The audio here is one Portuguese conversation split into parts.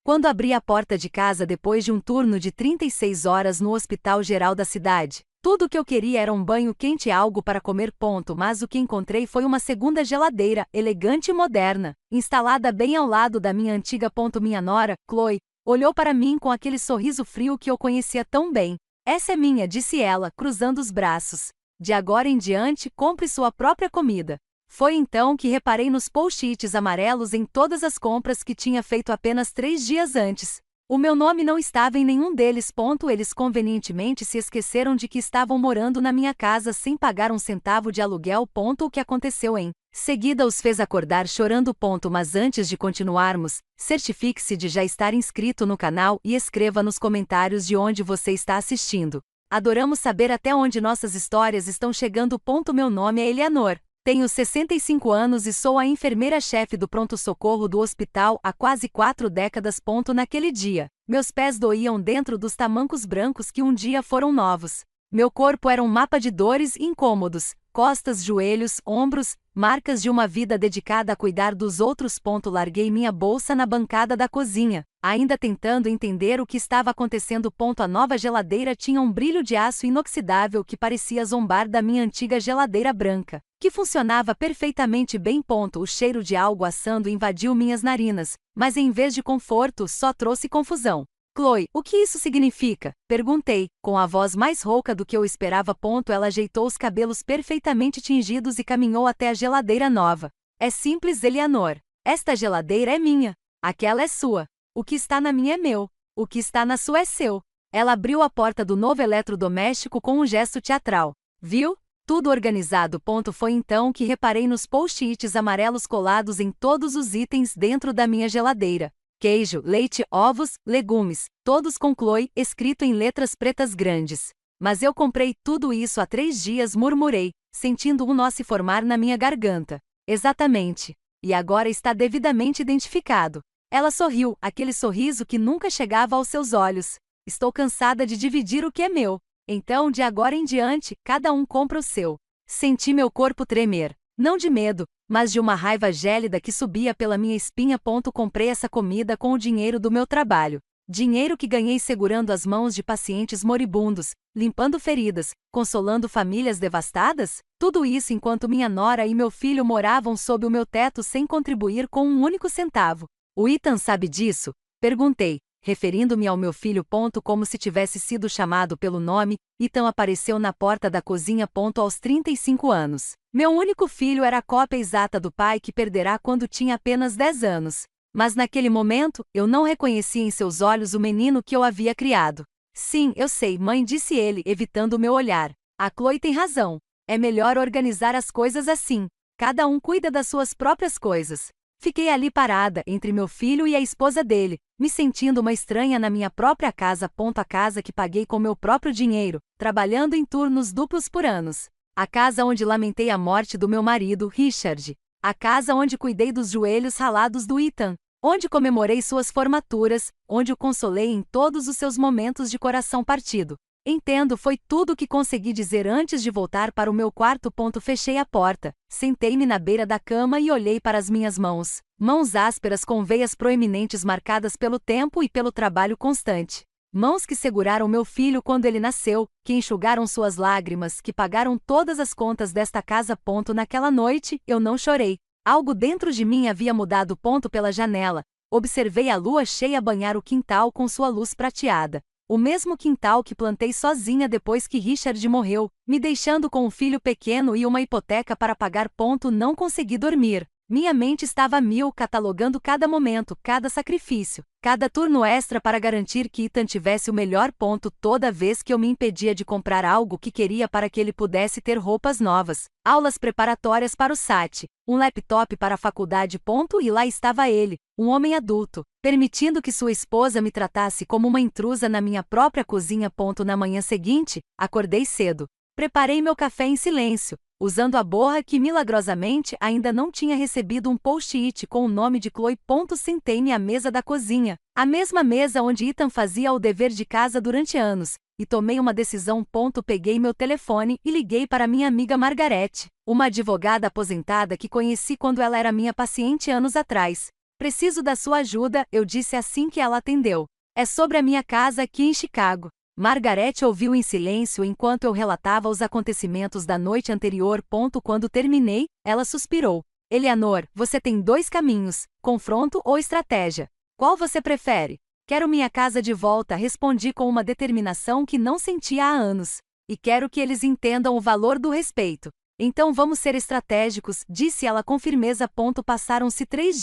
Quando abri a porta de casa depois de um turno de 36 horas no Hospital Geral da cidade, tudo o que eu queria era um banho quente e algo para comer. Mas o que encontrei foi uma segunda geladeira, elegante e moderna, instalada bem ao lado da minha antiga. Minha nora, Chloe, olhou para mim com aquele sorriso frio que eu conhecia tão bem. Essa é minha, disse ela, cruzando os braços. De agora em diante, compre sua própria comida. Foi então que reparei nos post-its amarelos em todas as compras que tinha feito apenas 3 dias antes. O meu nome não estava em nenhum deles. Eles convenientemente se esqueceram de que estavam morando na minha casa sem pagar um centavo de aluguel. O que aconteceu em seguida os fez acordar chorando. Mas antes de continuarmos, certifique-se de já estar inscrito no canal e escreva nos comentários de onde você está assistindo. Adoramos saber até onde nossas histórias estão chegando. Meu nome é Eleanor. Tenho 65 anos e sou a enfermeira-chefe do pronto-socorro do hospital há quase 4 décadas. Naquele dia, meus pés doíam dentro dos tamancos brancos que um dia foram novos. Meu corpo era um mapa de dores e incômodos, costas, joelhos, ombros, marcas de uma vida dedicada a cuidar dos outros. Larguei minha bolsa na bancada da cozinha, ainda tentando entender o que estava acontecendo. A nova geladeira tinha um brilho de aço inoxidável que parecia zombar da minha antiga geladeira branca, que funcionava perfeitamente bem. O cheiro de algo assando invadiu minhas narinas, mas em vez de conforto, só trouxe confusão. Chloe, o que isso significa? Perguntei, com a voz mais rouca do que eu esperava. Ela ajeitou os cabelos perfeitamente tingidos e caminhou até a geladeira nova. É simples, Eleanor. Esta geladeira é minha. Aquela é sua. O que está na minha é meu. O que está na sua é seu. Ela abriu a porta do novo eletrodoméstico com um gesto teatral. Viu? Tudo organizado. Foi então que reparei nos post-its amarelos colados em todos os itens dentro da minha geladeira. Queijo, leite, ovos, legumes, todos com Chloe, escrito em letras pretas grandes. Mas eu comprei tudo isso há 3 dias, murmurei, sentindo um nó se formar na minha garganta. Exatamente. E agora está devidamente identificado. Ela sorriu, aquele sorriso que nunca chegava aos seus olhos. Estou cansada de dividir o que é meu. Então, de agora em diante, cada um compra o seu. Senti meu corpo tremer. Não de medo, mas de uma raiva gélida que subia pela minha espinha. Comprei essa comida com o dinheiro do meu trabalho. Dinheiro que ganhei segurando as mãos de pacientes moribundos, limpando feridas, consolando famílias devastadas. Tudo isso enquanto minha nora e meu filho moravam sob o meu teto sem contribuir com um único centavo. O Ethan sabe disso? Perguntei, referindo-me ao meu filho. Como se tivesse sido chamado pelo nome, Ethan apareceu na porta da cozinha. Aos 35 anos. Meu único filho era a cópia exata do pai que perderá quando tinha apenas 10 anos. Mas naquele momento, eu não reconheci em seus olhos o menino que eu havia criado. Sim, eu sei, mãe, disse ele, evitando meu olhar. A Chloe tem razão. É melhor organizar as coisas assim. Cada um cuida das suas próprias coisas. Fiquei ali parada, entre meu filho e a esposa dele, me sentindo uma estranha na minha própria casa. A casa que paguei com meu próprio dinheiro, trabalhando em turnos duplos por anos. A casa onde lamentei a morte do meu marido, Richard. A casa onde cuidei dos joelhos ralados do Ethan. Onde comemorei suas formaturas, onde o consolei em todos os seus momentos de coração partido. Entendo, foi tudo o que consegui dizer antes de voltar para o meu quarto. Fechei a porta, sentei-me na beira da cama e olhei para as minhas mãos. Mãos ásperas com veias proeminentes marcadas pelo tempo e pelo trabalho constante. Mãos que seguraram meu filho quando ele nasceu, que enxugaram suas lágrimas, que pagaram todas as contas desta casa. Naquela noite, eu não chorei. Algo dentro de mim havia mudado. Pela janela, observei a lua cheia banhar o quintal com sua luz prateada. O mesmo quintal que plantei sozinha depois que Richard morreu, me deixando com um filho pequeno e uma hipoteca para pagar. Não consegui dormir. Minha mente estava a mil, catalogando cada momento, cada sacrifício, cada turno extra para garantir que Ethan tivesse o melhor. Toda vez que eu me impedia de comprar algo que queria para que ele pudesse ter roupas novas, aulas preparatórias para o SAT, um laptop para a faculdade. E lá estava ele, um homem adulto, permitindo que sua esposa me tratasse como uma intrusa na minha própria cozinha. Na manhã seguinte, acordei cedo. Preparei meu café em silêncio, usando a borra que milagrosamente ainda não tinha recebido um post-it com o nome de Chloe. Sentei-me à mesa da cozinha, a mesma mesa onde Ethan fazia o dever de casa durante anos, e tomei uma decisão. Peguei meu telefone e liguei para minha amiga Margarete, uma advogada aposentada que conheci quando ela era minha paciente anos atrás. Preciso da sua ajuda, eu disse assim que ela atendeu. É sobre a minha casa aqui em Chicago. Margaret ouviu em silêncio enquanto eu relatava os acontecimentos da noite anterior. Quando terminei, ela suspirou. Eleanor, você tem dois caminhos: confronto ou estratégia. Qual você prefere? Quero minha casa de volta, respondi com uma determinação que não sentia há anos. E quero que eles entendam o valor do respeito. Então vamos ser estratégicos, disse ela com firmeza. Passaram-se 3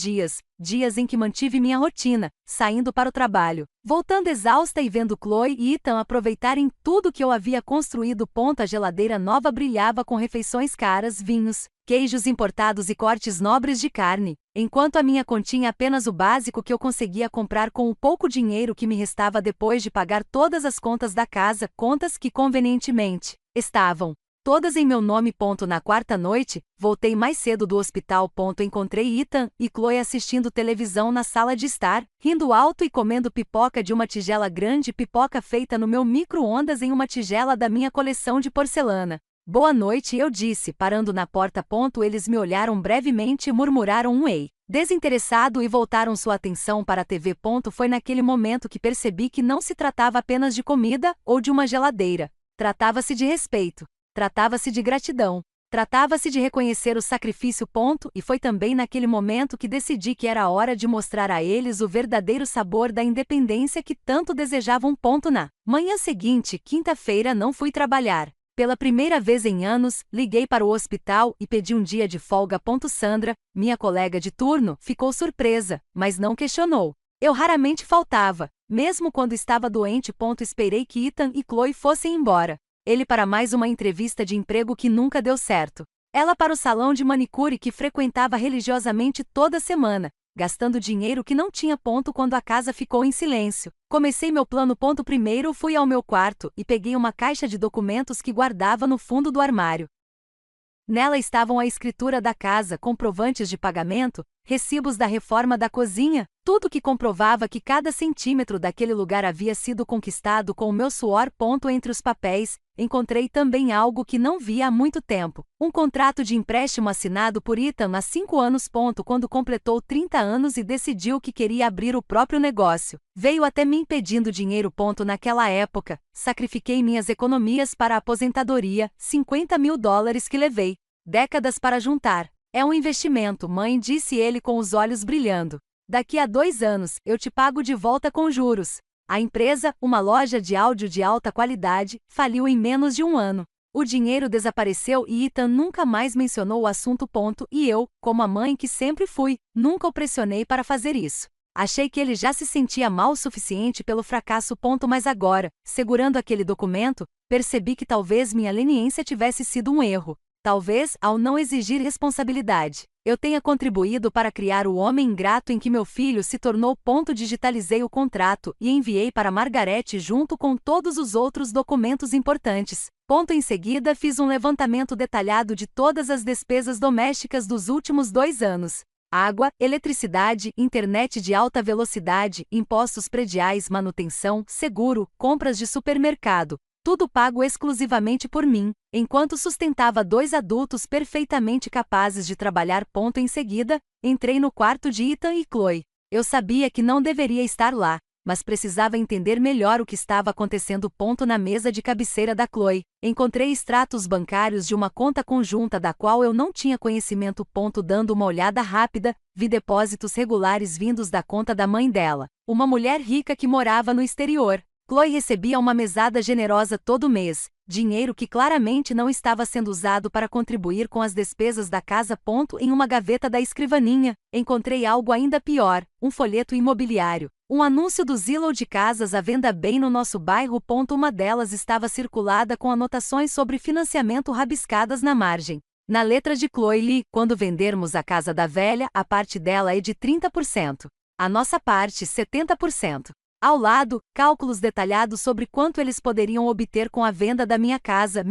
dias em que mantive minha rotina, saindo para o trabalho, voltando exausta e vendo Chloe e Ethan aproveitarem tudo que eu havia construído. A geladeira nova brilhava com refeições caras, vinhos, queijos importados e cortes nobres de carne, enquanto a minha continha apenas o básico que eu conseguia comprar com o pouco dinheiro que me restava depois de pagar todas as contas da casa, contas que convenientemente estavam todas em meu nome. Na quarta noite, voltei mais cedo do hospital. Encontrei Ethan e Chloe assistindo televisão na sala de estar, rindo alto e comendo pipoca de uma tigela grande, pipoca feita no meu micro-ondas em uma tigela da minha coleção de porcelana. Boa noite, eu disse, parando na porta. Eles me olharam brevemente e murmuraram um ei desinteressado e voltaram sua atenção para a TV. Foi naquele momento que percebi que não se tratava apenas de comida ou de uma geladeira. Tratava-se de respeito. Tratava-se de gratidão. Tratava-se de reconhecer o sacrifício. E foi também naquele momento que decidi que era hora de mostrar a eles o verdadeiro sabor da independência que tanto desejavam. Na manhã seguinte, quinta-feira, não fui trabalhar. Pela primeira vez em anos, liguei para o hospital e pedi um dia de folga. Sandra, minha colega de turno, ficou surpresa, mas não questionou. Eu raramente faltava, mesmo quando estava doente. Esperei que Ethan e Chloe fossem embora. Ele para mais uma entrevista de emprego que nunca deu certo. Ela para o salão de manicure que frequentava religiosamente toda semana, gastando dinheiro que não tinha. Quando a casa ficou em silêncio, comecei meu plano. Primeiro fui ao meu quarto e peguei uma caixa de documentos que guardava no fundo do armário. Nela estavam a escritura da casa, comprovantes de pagamento, recibos da reforma da cozinha, tudo que comprovava que cada centímetro daquele lugar havia sido conquistado com o meu suor. Entre os papéis, encontrei também algo que não via há muito tempo: um contrato de empréstimo assinado por Ethan há 5 anos. Quando completou 30 anos e decidiu que queria abrir o próprio negócio, veio até mim pedindo dinheiro. Naquela época, sacrifiquei minhas economias para a aposentadoria, $50.000 que levei décadas para juntar. É um investimento, mãe, disse ele com os olhos brilhando. Daqui a 2 anos, eu te pago de volta com juros. A empresa, uma loja de áudio de alta qualidade, faliu em menos de 1 ano. O dinheiro desapareceu e Ethan nunca mais mencionou o assunto. E eu, como a mãe que sempre fui, nunca o pressionei para fazer isso. Achei que ele já se sentia mal o suficiente pelo fracasso. Mas agora, segurando aquele documento, percebi que talvez minha leniência tivesse sido um erro. Talvez, ao não exigir responsabilidade, eu tenha contribuído para criar o homem ingrato em que meu filho se tornou. Digitalizei o contrato e enviei para Margaret junto com todos os outros documentos importantes. Em seguida, fiz um levantamento detalhado de todas as despesas domésticas dos últimos 2 anos. Água, eletricidade, internet de alta velocidade, impostos prediais, manutenção, seguro, compras de supermercado. Tudo pago exclusivamente por mim, enquanto sustentava 2 adultos perfeitamente capazes de trabalhar. Em seguida, entrei no quarto de Ethan e Chloe. Eu sabia que não deveria estar lá, mas precisava entender melhor o que estava acontecendo. Na mesa de cabeceira da Chloe, encontrei extratos bancários de uma conta conjunta da qual eu não tinha conhecimento. Dando uma olhada rápida, vi depósitos regulares vindos da conta da mãe dela, uma mulher rica que morava no exterior. Chloe recebia uma mesada generosa todo mês, dinheiro que claramente não estava sendo usado para contribuir com as despesas da casa. Em uma gaveta da escrivaninha, encontrei algo ainda pior: um folheto imobiliário. Um anúncio do Zillow de casas à venda bem no nosso bairro. Uma delas estava circulada com anotações sobre financiamento rabiscadas na margem. Na letra de Chloe li: quando vendermos a casa da velha, a parte dela é de 30%. A nossa parte, 70%. Ao lado, cálculos detalhados sobre quanto eles poderiam obter com a venda da minha casa,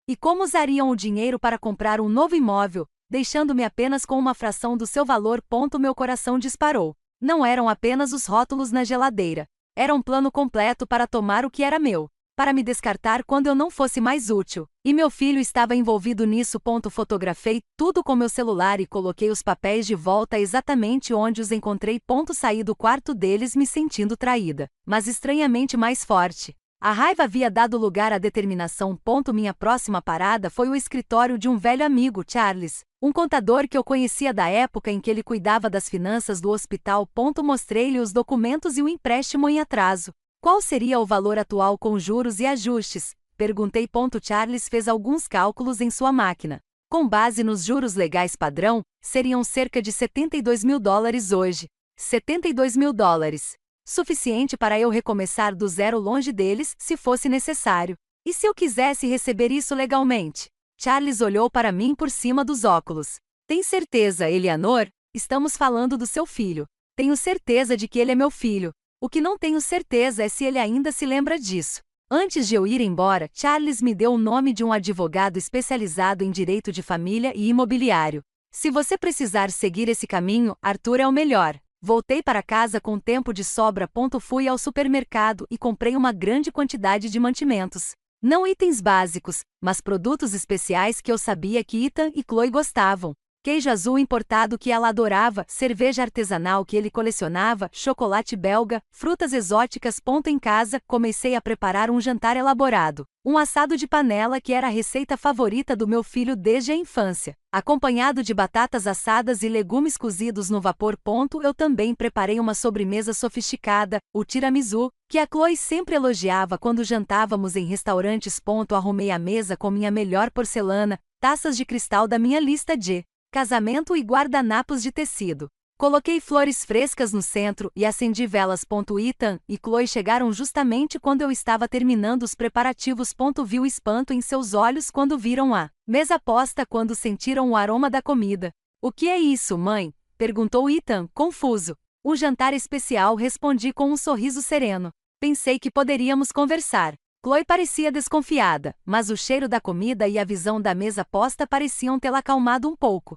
e como usariam o dinheiro para comprar um novo imóvel, deixando-me apenas com uma fração do seu valor. Meu coração disparou. Não eram apenas os rótulos na geladeira. Era um plano completo para tomar o que era meu. para me descartar quando eu não fosse mais útil. E meu filho estava envolvido nisso. Fotografei tudo com meu celular e coloquei os papéis de volta exatamente onde os encontrei. Saí do quarto deles me sentindo traída, mas estranhamente mais forte. A raiva havia dado lugar à determinação. Minha próxima parada foi o escritório de um velho amigo, Charles, um contador que eu conhecia da época em que ele cuidava das finanças do hospital. Mostrei-lhe os documentos e o empréstimo em atraso. Qual seria o valor atual com juros e ajustes? Perguntei. Charles fez alguns cálculos em sua máquina. Com base nos juros legais padrão, seriam cerca de $72.000 hoje. $72.000. Suficiente para eu recomeçar do zero longe deles, se fosse necessário. E se eu quisesse receber isso legalmente? Charles olhou para mim por cima dos óculos. Tem certeza, Eleanor? Estamos falando do seu filho. Tenho certeza de que ele é meu filho. O que não tenho certeza é se ele ainda se lembra disso. Antes de eu ir embora, Charles me deu o nome de um advogado especializado em direito de família e imobiliário. Se você precisar seguir esse caminho, Arthur é o melhor. Voltei para casa com tempo de sobra. Fui ao supermercado e comprei uma grande quantidade de mantimentos. Não itens básicos, mas produtos especiais que eu sabia que Ethan e Chloe gostavam. Queijo azul importado que ela adorava, cerveja artesanal que ele colecionava, chocolate belga, frutas exóticas. Em casa, comecei a preparar um jantar elaborado. Um assado de panela que era a receita favorita do meu filho desde a infância. Acompanhado de batatas assadas e legumes cozidos no vapor. Eu também preparei uma sobremesa sofisticada, o tiramisu, que a Chloe sempre elogiava quando jantávamos em restaurantes. Arrumei a mesa com minha melhor porcelana, taças de cristal da minha lista de casamento e guardanapos de tecido. Coloquei flores frescas no centro e acendi velas. Ethan e Chloe chegaram justamente quando eu estava terminando os preparativos. Vi o espanto em seus olhos quando viram a mesa posta quando sentiram o aroma da comida. O que é isso, mãe? Perguntou Ethan, confuso. Um jantar especial, respondi com um sorriso sereno. Pensei que poderíamos conversar. Chloe parecia desconfiada, mas o cheiro da comida e a visão da mesa posta pareciam tê-la acalmado um pouco.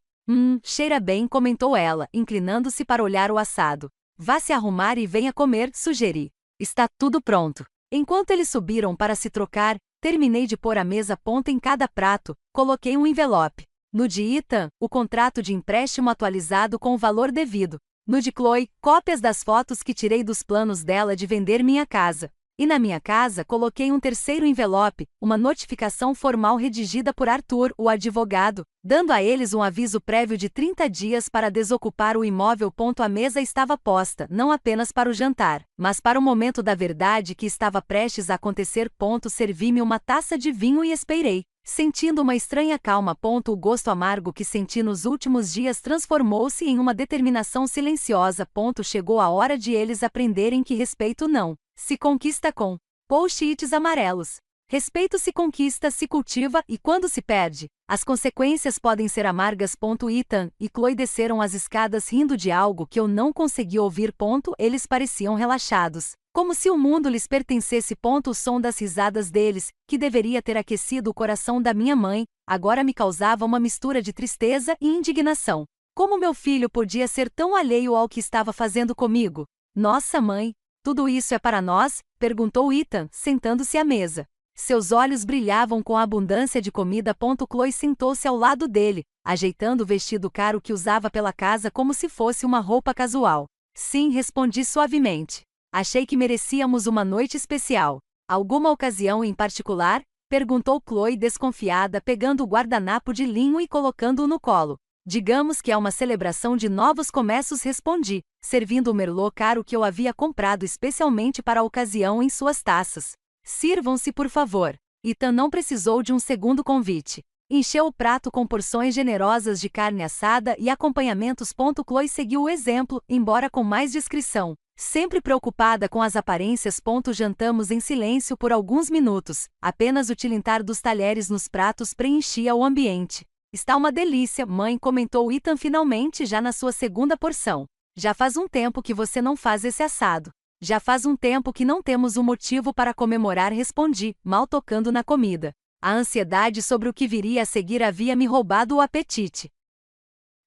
Cheira bem, comentou ela, inclinando-se para olhar o assado. Vá se arrumar e venha comer, sugeri. Está tudo pronto. Enquanto eles subiram para se trocar, terminei de pôr a mesa em cada prato, coloquei um envelope. No de Ethan, o contrato de empréstimo atualizado com o valor devido. No de Chloe, cópias das fotos que tirei dos planos dela de vender minha casa. E na minha casa coloquei um terceiro envelope, uma notificação formal redigida por Arthur, o advogado, dando a eles um aviso prévio de 30 dias para desocupar o imóvel. A mesa estava posta, não apenas para o jantar, mas para o momento da verdade que estava prestes a acontecer. Servi-me uma taça de vinho e esperei, sentindo uma estranha calma. O gosto amargo que senti nos últimos dias transformou-se em uma determinação silenciosa. Chegou a hora de eles aprenderem que respeito não se conquista com post-its amarelos. Respeito se conquista, se cultiva e quando se perde, as consequências podem ser amargas. Ethan e Chloe desceram as escadas rindo de algo que eu não consegui ouvir. Eles pareciam relaxados, como se o mundo lhes pertencesse. O som das risadas deles, que deveria ter aquecido o coração da minha mãe, agora me causava uma mistura de tristeza e indignação. Como meu filho podia ser tão alheio ao que estava fazendo comigo? Nossa, mãe! Tudo isso é para nós? Perguntou Ethan, sentando-se à mesa. Seus olhos brilhavam com a abundância de comida. Chloe sentou-se ao lado dele, ajeitando o vestido caro que usava pela casa como se fosse uma roupa casual. Sim, respondi suavemente. Achei que merecíamos uma noite especial. Alguma ocasião em particular? Perguntou Chloe desconfiada, pegando o guardanapo de linho e colocando-o no colo. Digamos que é uma celebração de novos começos, respondi, servindo o merlot caro que eu havia comprado especialmente para a ocasião em suas taças. Sirvam-se, por favor. Ethan não precisou de um segundo convite. Encheu o prato com porções generosas de carne assada e acompanhamentos. Chloe seguiu o exemplo, embora com mais discrição. Sempre preocupada com as aparências. Jantamos em silêncio por alguns minutos. Apenas o tilintar dos talheres nos pratos preenchia o ambiente. Está uma delícia, mãe, comentou Ethan finalmente já na sua segunda porção. Já faz um tempo que você não faz esse assado. Já faz um tempo que não temos um motivo para comemorar, respondi, mal tocando na comida. A ansiedade sobre o que viria a seguir havia me roubado o apetite.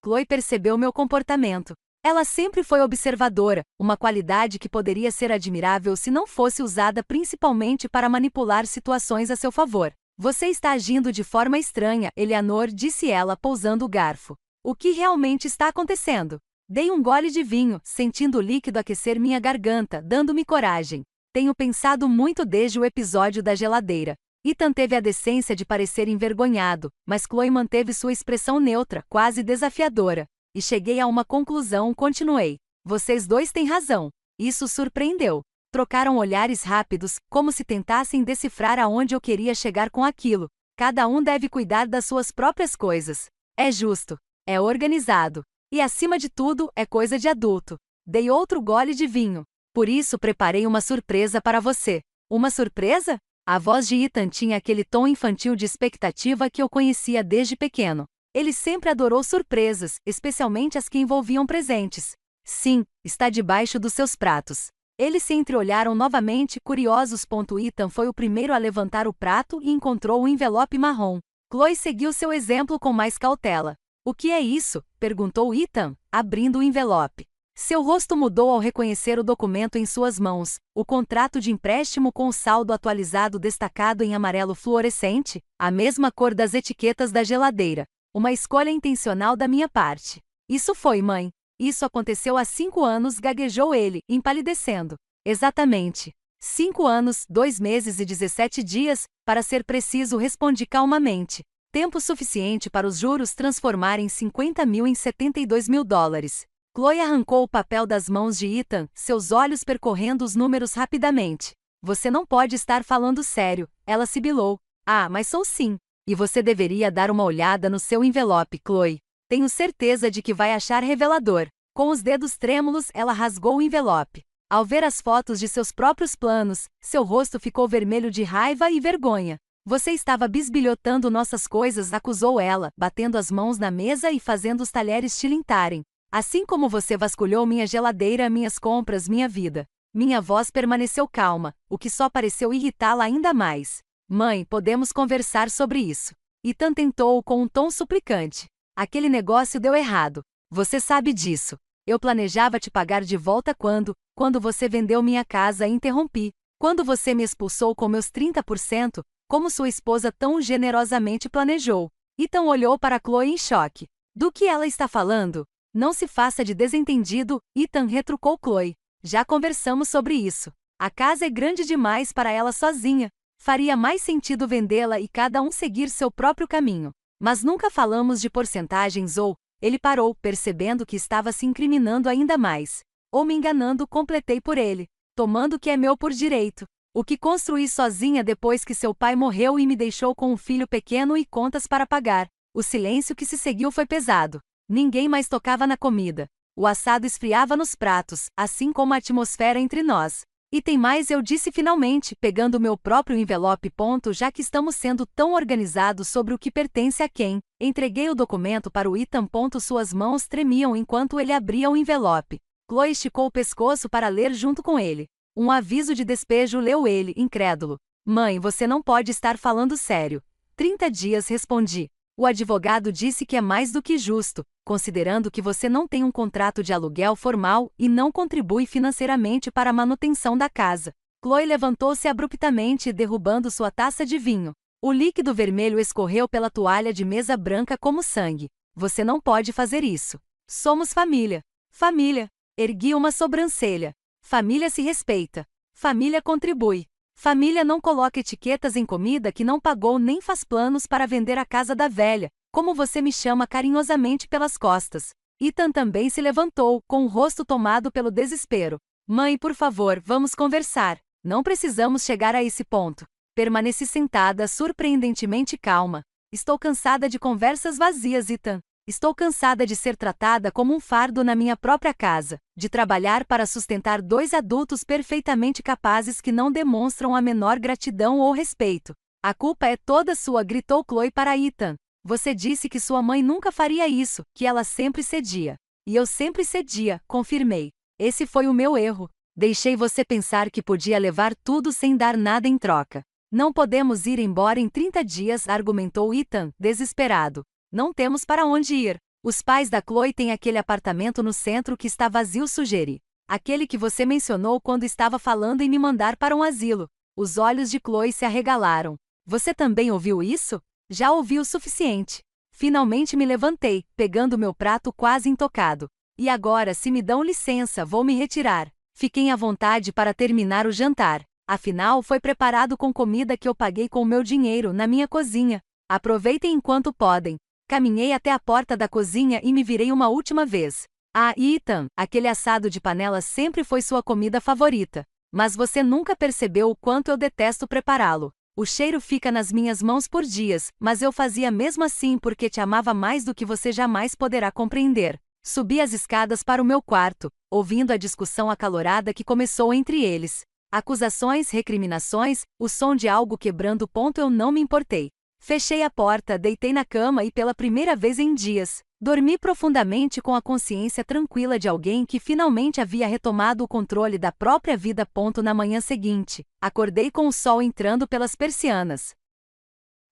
Chloe percebeu meu comportamento. Ela sempre foi observadora, uma qualidade que poderia ser admirável se não fosse usada principalmente para manipular situações a seu favor. Você está agindo de forma estranha, Eleanor, disse ela, pousando o garfo. O que realmente está acontecendo? Dei um gole de vinho, sentindo o líquido aquecer minha garganta, dando-me coragem. Tenho pensado muito desde o episódio da geladeira. Ethan teve a decência de parecer envergonhado, mas Chloe manteve sua expressão neutra, quase desafiadora. E cheguei a uma conclusão, continuei. Vocês dois têm razão. Isso surpreendeu. Trocaram olhares rápidos, como se tentassem decifrar aonde eu queria chegar com aquilo. Cada um deve cuidar das suas próprias coisas. É justo. É organizado. E acima de tudo, é coisa de adulto. Dei outro gole de vinho. Por isso preparei uma surpresa para você. Uma surpresa? A voz de Ethan tinha aquele tom infantil de expectativa que eu conhecia desde pequeno. Ele sempre adorou surpresas, especialmente as que envolviam presentes. Sim, está debaixo dos seus pratos. Eles se entreolharam novamente, curiosos. Ethan foi o primeiro a levantar o prato e encontrou o envelope marrom. Chloe seguiu seu exemplo com mais cautela. O que é isso? Perguntou Ethan, abrindo o envelope. Seu rosto mudou ao reconhecer o documento em suas mãos, o contrato de empréstimo com o saldo atualizado destacado em amarelo fluorescente, a mesma cor das etiquetas da geladeira. Uma escolha intencional da minha parte. Isso foi, mãe. Isso aconteceu há 5 anos, gaguejou ele, empalidecendo. Exatamente. 5 anos, 2 meses e 17 dias, para ser preciso, respondi calmamente. Tempo suficiente para os juros transformarem 50 mil em 72 mil dólares. Chloe arrancou o papel das mãos de Ethan, seus olhos percorrendo os números rapidamente. Você não pode estar falando sério, ela sibilou. Ah, mas sou sim. E você deveria dar uma olhada no seu envelope, Chloe. Tenho certeza de que vai achar revelador. Com os dedos trêmulos, ela rasgou o envelope. Ao ver as fotos de seus próprios planos, seu rosto ficou vermelho de raiva e vergonha. Você estava bisbilhotando nossas coisas, acusou ela, batendo as mãos na mesa e fazendo os talheres tilintarem. Assim como você vasculhou minha geladeira, minhas compras, minha vida. Minha voz permaneceu calma, o que só pareceu irritá-la ainda mais. Mãe, podemos conversar sobre isso. Ethan tentou com um tom suplicante. Aquele negócio deu errado. Você sabe disso. Eu planejava te pagar de volta quando você vendeu minha casa, interrompi. Quando você me expulsou com meus 30%, como sua esposa tão generosamente planejou. Ethan olhou para Chloe em choque. Do que ela está falando? Não se faça de desentendido, Ethan retrucou Chloe. Já conversamos sobre isso. A casa é grande demais para ela sozinha. Faria mais sentido vendê-la e cada um seguir seu próprio caminho. Mas nunca falamos de porcentagens ou... Ele parou, percebendo que estava se incriminando ainda mais. Ou me enganando, completei por ele. Tomando o que é meu por direito. O que construí sozinha depois que seu pai morreu e me deixou com um filho pequeno e contas para pagar. O silêncio que se seguiu foi pesado. Ninguém mais tocava na comida. O assado esfriava nos pratos, assim como a atmosfera entre nós. E tem mais, eu disse finalmente, pegando meu próprio envelope. Já que estamos sendo tão organizados sobre o que pertence a quem, entreguei o documento para o Ethan. Suas mãos tremiam enquanto ele abria o envelope. Chloe esticou o pescoço para ler junto com ele. Um aviso de despejo, leu ele, incrédulo. Mãe, você não pode estar falando sério. 30 dias, respondi. O advogado disse que é mais do que justo, considerando que você não tem um contrato de aluguel formal e não contribui financeiramente para a manutenção da casa. Chloe levantou-se abruptamente, derrubando sua taça de vinho. O líquido vermelho escorreu pela toalha de mesa branca como sangue. Você não pode fazer isso. Somos família. Família. Ergui uma sobrancelha. Família se respeita. Família contribui. Família não coloca etiquetas em comida que não pagou nem faz planos para vender a casa da velha, como você me chama carinhosamente pelas costas. Ethan também se levantou, com o rosto tomado pelo desespero. Mãe, por favor, vamos conversar. Não precisamos chegar a esse ponto. Permaneci sentada, surpreendentemente calma. Estou cansada de conversas vazias, Ethan. Estou cansada de ser tratada como um fardo na minha própria casa, de trabalhar para sustentar 2 adultos perfeitamente capazes que não demonstram a menor gratidão ou respeito. A culpa é toda sua, gritou Chloe para Ethan. Você disse que sua mãe nunca faria isso, que ela sempre cedia. E eu sempre cedia, confirmei. Esse foi o meu erro. Deixei você pensar que podia levar tudo sem dar nada em troca. Não podemos ir embora em 30 dias, argumentou Ethan, desesperado. Não temos para onde ir. Os pais da Chloe têm aquele apartamento no centro que está vazio, sugeri. Aquele que você mencionou quando estava falando em me mandar para um asilo. Os olhos de Chloe se arregalaram. Você também ouviu isso? Já ouvi o suficiente. Finalmente me levantei, pegando meu prato quase intocado. E agora, se me dão licença, vou me retirar. Fiquem à vontade para terminar o jantar. Afinal, foi preparado com comida que eu paguei com o meu dinheiro na minha cozinha. Aproveitem enquanto podem. Caminhei até a porta da cozinha e me virei uma última vez. Ah, Ethan, aquele assado de panela sempre foi sua comida favorita. Mas você nunca percebeu o quanto eu detesto prepará-lo. O cheiro fica nas minhas mãos por dias, mas eu fazia mesmo assim porque te amava mais do que você jamais poderá compreender. Subi as escadas para o meu quarto, ouvindo a discussão acalorada que começou entre eles. Acusações, recriminações, o som de algo quebrando. Eu não me importei. Fechei a porta, deitei na cama e pela primeira vez em dias, dormi profundamente com a consciência tranquila de alguém que finalmente havia retomado o controle da própria vida. Na manhã seguinte, acordei com o sol entrando pelas persianas.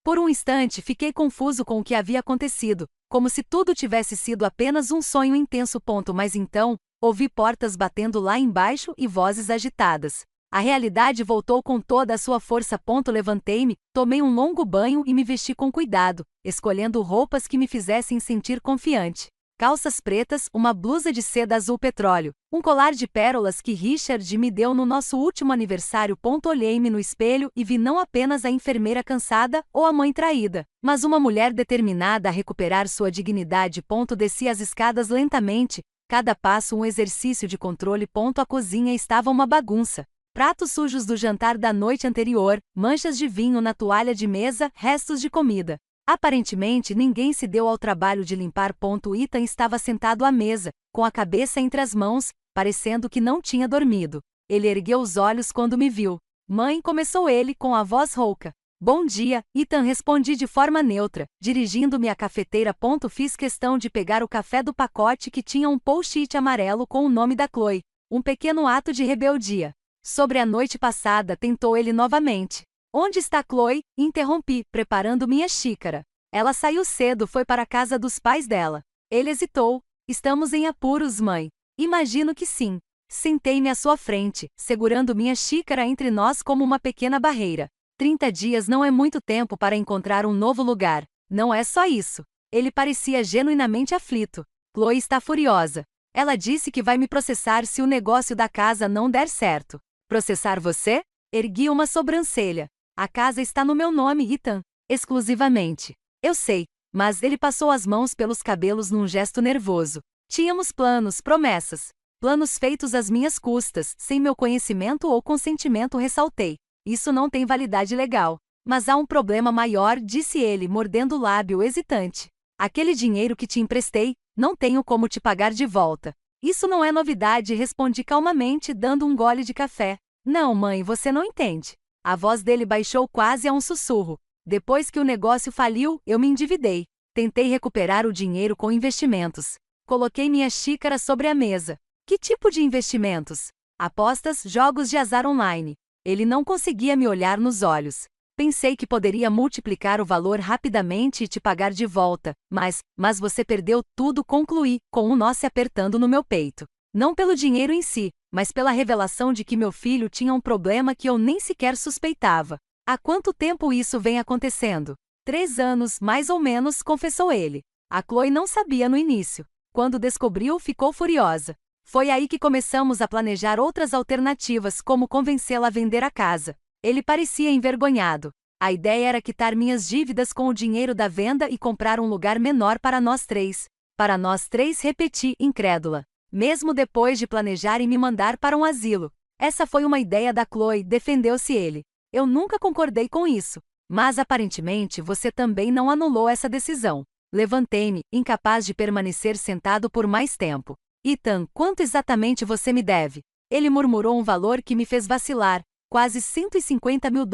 Por um instante fiquei confuso com o que havia acontecido, como se tudo tivesse sido apenas um sonho intenso. Mas então, ouvi portas batendo lá embaixo e vozes agitadas. A realidade voltou com toda a sua força. Levantei-me, tomei um longo banho e me vesti com cuidado, escolhendo roupas que me fizessem sentir confiante. Calças pretas, uma blusa de seda azul petróleo, um colar de pérolas que Richard me deu no nosso último aniversário. Olhei-me no espelho e vi não apenas a enfermeira cansada ou a mãe traída, mas uma mulher determinada a recuperar sua dignidade. Desci as escadas lentamente, cada passo um exercício de controle. A cozinha estava uma bagunça. Pratos sujos do jantar da noite anterior, manchas de vinho na toalha de mesa, restos de comida. Aparentemente ninguém se deu ao trabalho de limpar. Ethan estava sentado à mesa, com a cabeça entre as mãos, parecendo que não tinha dormido. Ele ergueu os olhos quando me viu. Mãe, começou ele com a voz rouca. Bom dia, Ethan, respondi de forma neutra, dirigindo-me à cafeteira. Fiz questão de pegar o café do pacote que tinha um post-it amarelo com o nome da Chloe. Um pequeno ato de rebeldia. Sobre a noite passada, tentou ele novamente. Onde está Chloe? Interrompi, preparando minha xícara. Ela saiu cedo, foi para a casa dos pais dela. Ele hesitou. Estamos em apuros, mãe. Imagino que sim. Sentei-me à sua frente, segurando minha xícara entre nós como uma pequena barreira. 30 dias não é muito tempo para encontrar um novo lugar. Não é só isso. Ele parecia genuinamente aflito. Chloe está furiosa. Ela disse que vai me processar se o negócio da casa não der certo. Processar você? Ergui uma sobrancelha. A casa está no meu nome, Ethan. Exclusivamente. Eu sei, mas ele passou as mãos pelos cabelos num gesto nervoso. Tínhamos planos, promessas. Planos feitos às minhas custas, sem meu conhecimento ou consentimento, ressaltei. Isso não tem validade legal. Mas há um problema maior, disse ele, mordendo o lábio hesitante. Aquele dinheiro que te emprestei, não tenho como te pagar de volta. Isso não é novidade, respondi calmamente, dando um gole de café. Não, mãe, você não entende. A voz dele baixou quase a um sussurro. Depois que o negócio faliu, eu me endividei. Tentei recuperar o dinheiro com investimentos. Coloquei minha xícara sobre a mesa. Que tipo de investimentos? Apostas, jogos de azar online. Ele não conseguia me olhar nos olhos. Pensei que poderia multiplicar o valor rapidamente e te pagar de volta, mas você perdeu tudo, concluí, com um nó se apertando no meu peito. Não pelo dinheiro em si, mas pela revelação de que meu filho tinha um problema que eu nem sequer suspeitava. Há quanto tempo isso vem acontecendo? 3 anos, mais ou menos, confessou ele. A Chloe não sabia no início. Quando descobriu, ficou furiosa. Foi aí que começamos a planejar outras alternativas, como convencê-la a vender a casa. Ele parecia envergonhado. A ideia era quitar minhas dívidas com o dinheiro da venda e comprar um lugar menor para nós três. Para nós três, repeti, incrédula. Mesmo depois de planejar e me mandar para um asilo. Essa foi uma ideia da Chloe, defendeu-se ele. Eu nunca concordei com isso. Mas aparentemente você também não anulou essa decisão. Levantei-me, incapaz de permanecer sentado por mais tempo. Ethan, quanto exatamente você me deve? Ele murmurou um valor que me fez vacilar. Quase $150 mil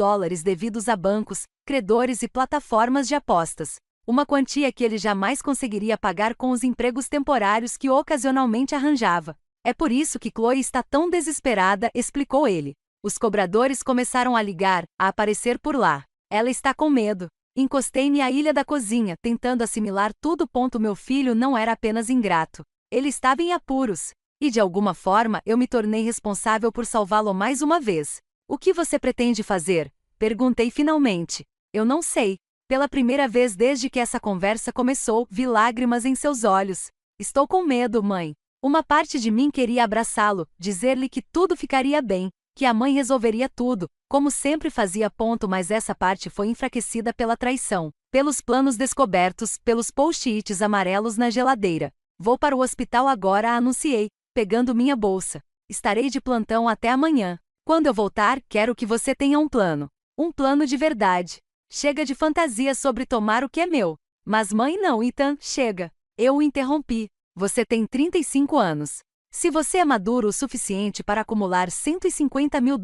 devidos a bancos, credores e plataformas de apostas. Uma quantia que ele jamais conseguiria pagar com os empregos temporários que ocasionalmente arranjava. É por isso que Chloe está tão desesperada, explicou ele. Os cobradores começaram a ligar, a aparecer por lá. Ela está com medo. Encostei-me à ilha da cozinha, tentando assimilar tudo. Meu filho não era apenas ingrato. Ele estava em apuros. E de alguma forma eu me tornei responsável por salvá-lo mais uma vez. O que você pretende fazer? Perguntei finalmente. Eu não sei. Pela primeira vez desde que essa conversa começou, vi lágrimas em seus olhos. Estou com medo, mãe. Uma parte de mim queria abraçá-lo, dizer-lhe que tudo ficaria bem, que a mãe resolveria tudo, como sempre fazia. Mas essa parte foi enfraquecida pela traição, pelos planos descobertos, pelos post-its amarelos na geladeira. Vou para o hospital agora, anunciei, pegando minha bolsa. Estarei de plantão até amanhã. Quando eu voltar, quero que você tenha um plano. Um plano de verdade. Chega de fantasia sobre tomar o que é meu. Mas mãe não, Ethan, chega. Eu o interrompi. Você tem 35 anos. Se você é maduro o suficiente para acumular $150 mil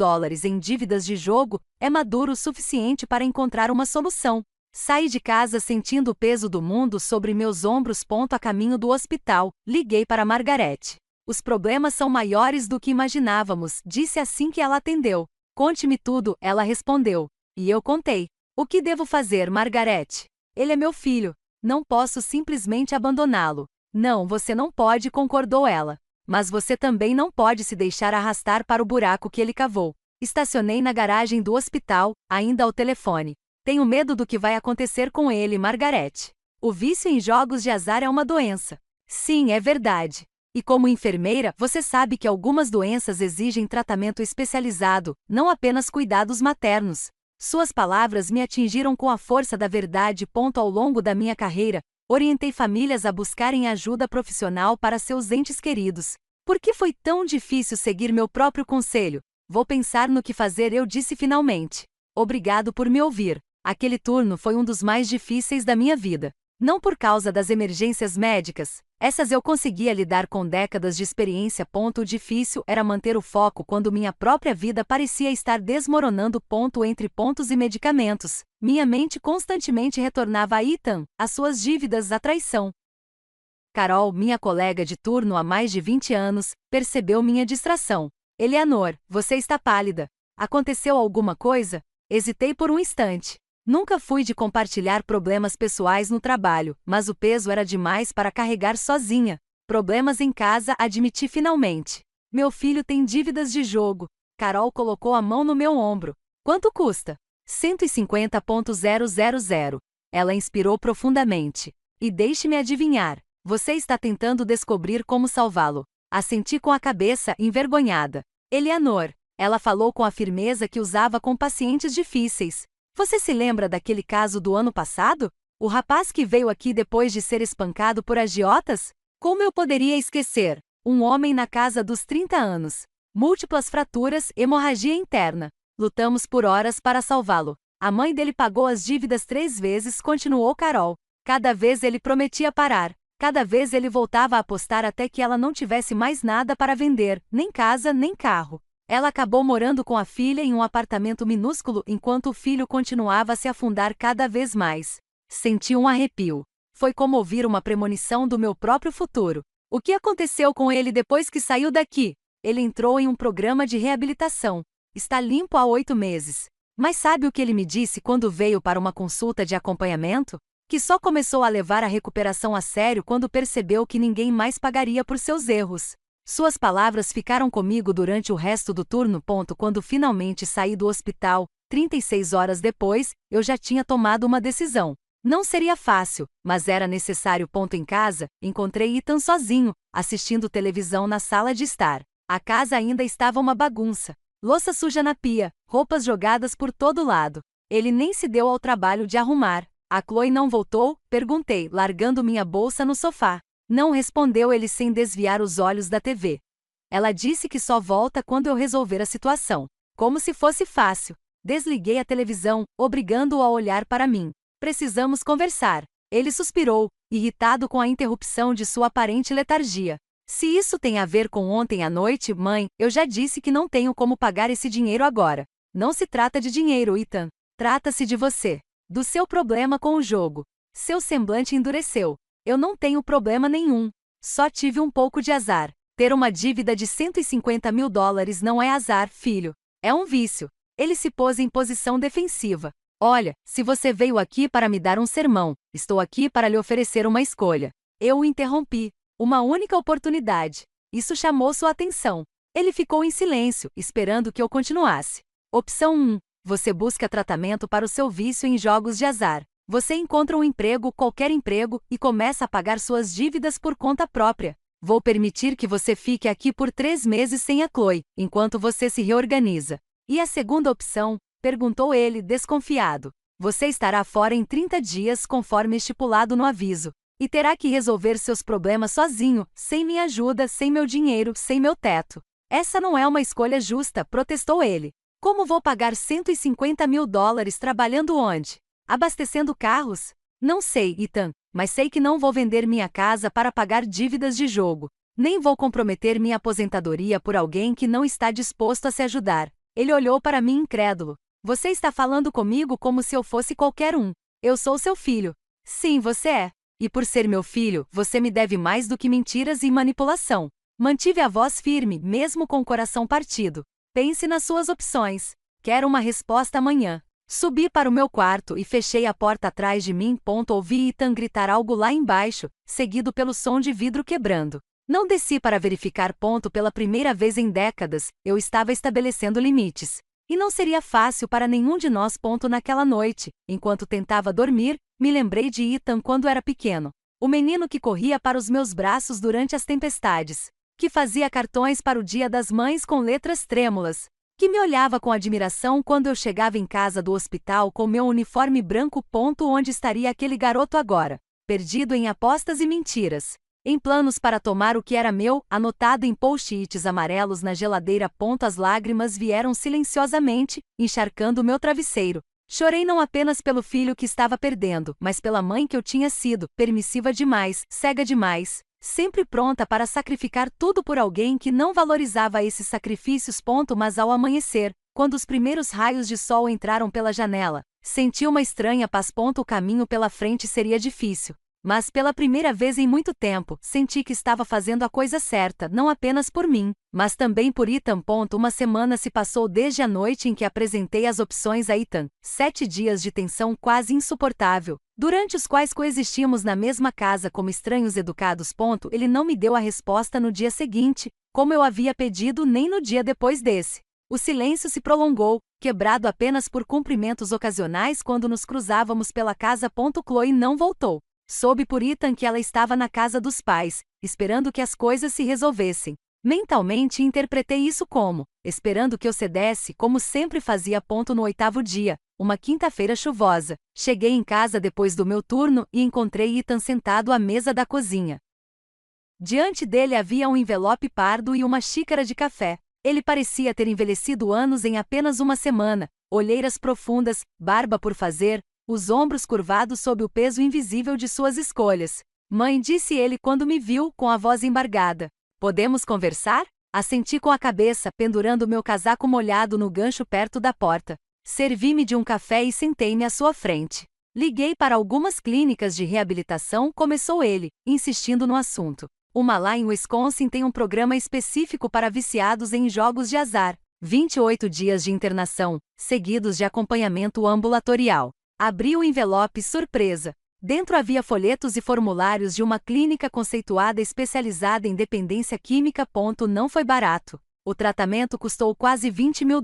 em dívidas de jogo, é maduro o suficiente para encontrar uma solução. Saí de casa sentindo o peso do mundo sobre meus ombros. A caminho do hospital, liguei para Margaret. Os problemas são maiores do que imaginávamos, disse assim que ela atendeu. Conte-me tudo, ela respondeu. E eu contei. O que devo fazer, Margaret? Ele é meu filho. Não posso simplesmente abandoná-lo. Não, você não pode, concordou ela. Mas você também não pode se deixar arrastar para o buraco que ele cavou. Estacionei na garagem do hospital, ainda ao telefone. Tenho medo do que vai acontecer com ele, Margaret. O vício em jogos de azar é uma doença. Sim, é verdade. E como enfermeira, você sabe que algumas doenças exigem tratamento especializado, não apenas cuidados maternos. Suas palavras me atingiram com a força da verdade. Ao longo da minha carreira, orientei famílias a buscarem ajuda profissional para seus entes queridos. Por que foi tão difícil seguir meu próprio conselho? Vou pensar no que fazer, eu disse finalmente. Obrigado por me ouvir. Aquele turno foi um dos mais difíceis da minha vida. Não por causa das emergências médicas. Essas eu conseguia lidar com décadas de experiência. O difícil era manter o foco quando minha própria vida parecia estar desmoronando. Entre pontos e medicamentos. Minha mente constantemente retornava a Ethan, as suas dívidas, a traição. Carol, minha colega de turno há mais de 20 anos, percebeu minha distração. Eleanor, você está pálida. Aconteceu alguma coisa? Hesitei por um instante. Nunca fui de compartilhar problemas pessoais no trabalho, mas o peso era demais para carregar sozinha. Problemas em casa, admiti finalmente. Meu filho tem dívidas de jogo. Carol colocou a mão no meu ombro. Quanto custa? 150.000. Ela inspirou profundamente. E deixe-me adivinhar. Você está tentando descobrir como salvá-lo. Assenti com a cabeça, envergonhada. Eleanor. Ela falou com a firmeza que usava com pacientes difíceis. Você se lembra daquele caso do ano passado? O rapaz que veio aqui depois de ser espancado por agiotas? Como eu poderia esquecer? Um homem na casa dos 30 anos. Múltiplas fraturas, hemorragia interna. Lutamos por horas para salvá-lo. A mãe dele pagou as dívidas 3 vezes, continuou Carol. Cada vez ele prometia parar. Cada vez ele voltava a apostar até que ela não tivesse mais nada para vender, nem casa, nem carro. Ela acabou morando com a filha em um apartamento minúsculo enquanto o filho continuava a se afundar cada vez mais. Senti um arrepio. Foi como ouvir uma premonição do meu próprio futuro. O que aconteceu com ele depois que saiu daqui? Ele entrou em um programa de reabilitação. Está limpo há 8 meses. Mas sabe o que ele me disse quando veio para uma consulta de acompanhamento? Que só começou a levar a recuperação a sério quando percebeu que ninguém mais pagaria por seus erros. Suas palavras ficaram comigo durante o resto do turno. Quando finalmente saí do hospital, 36 horas depois, eu já tinha tomado uma decisão. Não seria fácil, mas era necessário. Em casa, encontrei Ethan sozinho, assistindo televisão na sala de estar. A casa ainda estava uma bagunça. Louça suja na pia, roupas jogadas por todo lado. Ele nem se deu ao trabalho de arrumar. A Chloe não voltou? Perguntei, largando minha bolsa no sofá. Não, respondeu ele sem desviar os olhos da TV. Ela disse que só volta quando eu resolver a situação. Como se fosse fácil. Desliguei a televisão, obrigando-o a olhar para mim. Precisamos conversar. Ele suspirou, irritado com a interrupção de sua aparente letargia. Se isso tem a ver com ontem à noite, mãe, eu já disse que não tenho como pagar esse dinheiro agora. Não se trata de dinheiro, Ethan. Trata-se de você. Do seu problema com o jogo. Seu semblante endureceu. Eu não tenho problema nenhum. Só tive um pouco de azar. Ter uma dívida de $150 mil não é azar, filho. É um vício. Ele se pôs em posição defensiva. Olha, se você veio aqui para me dar um sermão, estou aqui para lhe oferecer uma escolha. Eu o interrompi. Uma única oportunidade. Isso chamou sua atenção. Ele ficou em silêncio, esperando que eu continuasse. Opção 1. Você busca tratamento para o seu vício em jogos de azar. Você encontra um emprego, qualquer emprego, e começa a pagar suas dívidas por conta própria. Vou permitir que você fique aqui por 3 meses sem a Chloe, enquanto você se reorganiza. E a segunda opção? Perguntou ele, desconfiado. Você estará fora em 30 dias, conforme estipulado no aviso. E terá que resolver seus problemas sozinho, sem minha ajuda, sem meu dinheiro, sem meu teto. Essa não é uma escolha justa, protestou ele. Como vou pagar $150 mil trabalhando onde? Abastecendo carros? Não sei, Ethan, mas sei que não vou vender minha casa para pagar dívidas de jogo. Nem vou comprometer minha aposentadoria por alguém que não está disposto a se ajudar. Ele olhou para mim incrédulo. Você está falando comigo como se eu fosse qualquer um. Eu sou seu filho. Sim, você é. E por ser meu filho, você me deve mais do que mentiras e manipulação. Mantive a voz firme, mesmo com o coração partido. Pense nas suas opções. Quero uma resposta amanhã. Subi para o meu quarto e fechei a porta atrás de mim. Ouvi Ethan gritar algo lá embaixo, seguido pelo som de vidro quebrando. Não desci para verificar. Pela primeira vez em décadas, eu estava estabelecendo limites. E não seria fácil para nenhum de nós. Naquela noite, enquanto tentava dormir, me lembrei de Ethan quando era pequeno. O menino que corria para os meus braços durante as tempestades. Que fazia cartões para o Dia das Mães com letras trêmulas. Que me olhava com admiração quando eu chegava em casa do hospital com meu uniforme branco. Onde estaria aquele garoto agora? Perdido em apostas e mentiras. Em planos para tomar o que era meu, anotado em post-its amarelos na geladeira. As lágrimas vieram silenciosamente, encharcando meu travesseiro. Chorei não apenas pelo filho que estava perdendo, mas pela mãe que eu tinha sido, permissiva demais, cega demais, sempre pronta para sacrificar tudo por alguém que não valorizava esses sacrifícios. Mas ao amanhecer, quando os primeiros raios de sol entraram pela janela, senti uma estranha paz. O caminho pela frente seria difícil. Mas pela primeira vez em muito tempo, senti que estava fazendo a coisa certa, não apenas por mim, mas também por Ethan. Uma semana se passou desde a noite em que apresentei as opções a Ethan. 7 dias de tensão quase insuportável, durante os quais coexistimos na mesma casa como estranhos educados. Ele não me deu a resposta no dia seguinte, como eu havia pedido, nem no dia depois desse. O silêncio se prolongou, quebrado apenas por cumprimentos ocasionais quando nos cruzávamos pela casa. Chloe não voltou. Soube por Ethan que ela estava na casa dos pais, esperando que as coisas se resolvessem. Mentalmente interpretei isso como, esperando que eu cedesse, como sempre fazia. No 8º dia, uma quinta-feira chuvosa, cheguei em casa depois do meu turno e encontrei Ethan sentado à mesa da cozinha. Diante dele havia um envelope pardo e uma xícara de café. Ele parecia ter envelhecido anos em apenas uma semana, olheiras profundas, barba por fazer, os ombros curvados sob o peso invisível de suas escolhas. Mãe, disse ele quando me viu, com a voz embargada. Podemos conversar? Assenti com a cabeça, pendurando meu casaco molhado no gancho perto da porta. Servi-me de um café e sentei-me à sua frente. Liguei para algumas clínicas de reabilitação, começou ele, insistindo no assunto. Uma lá em Wisconsin tem um programa específico para viciados em jogos de azar. 28 dias de internação, seguidos de acompanhamento ambulatorial. Abri o envelope surpresa. Dentro havia folhetos e formulários de uma clínica conceituada especializada em dependência química. Não foi barato. O tratamento custou quase $20 mil,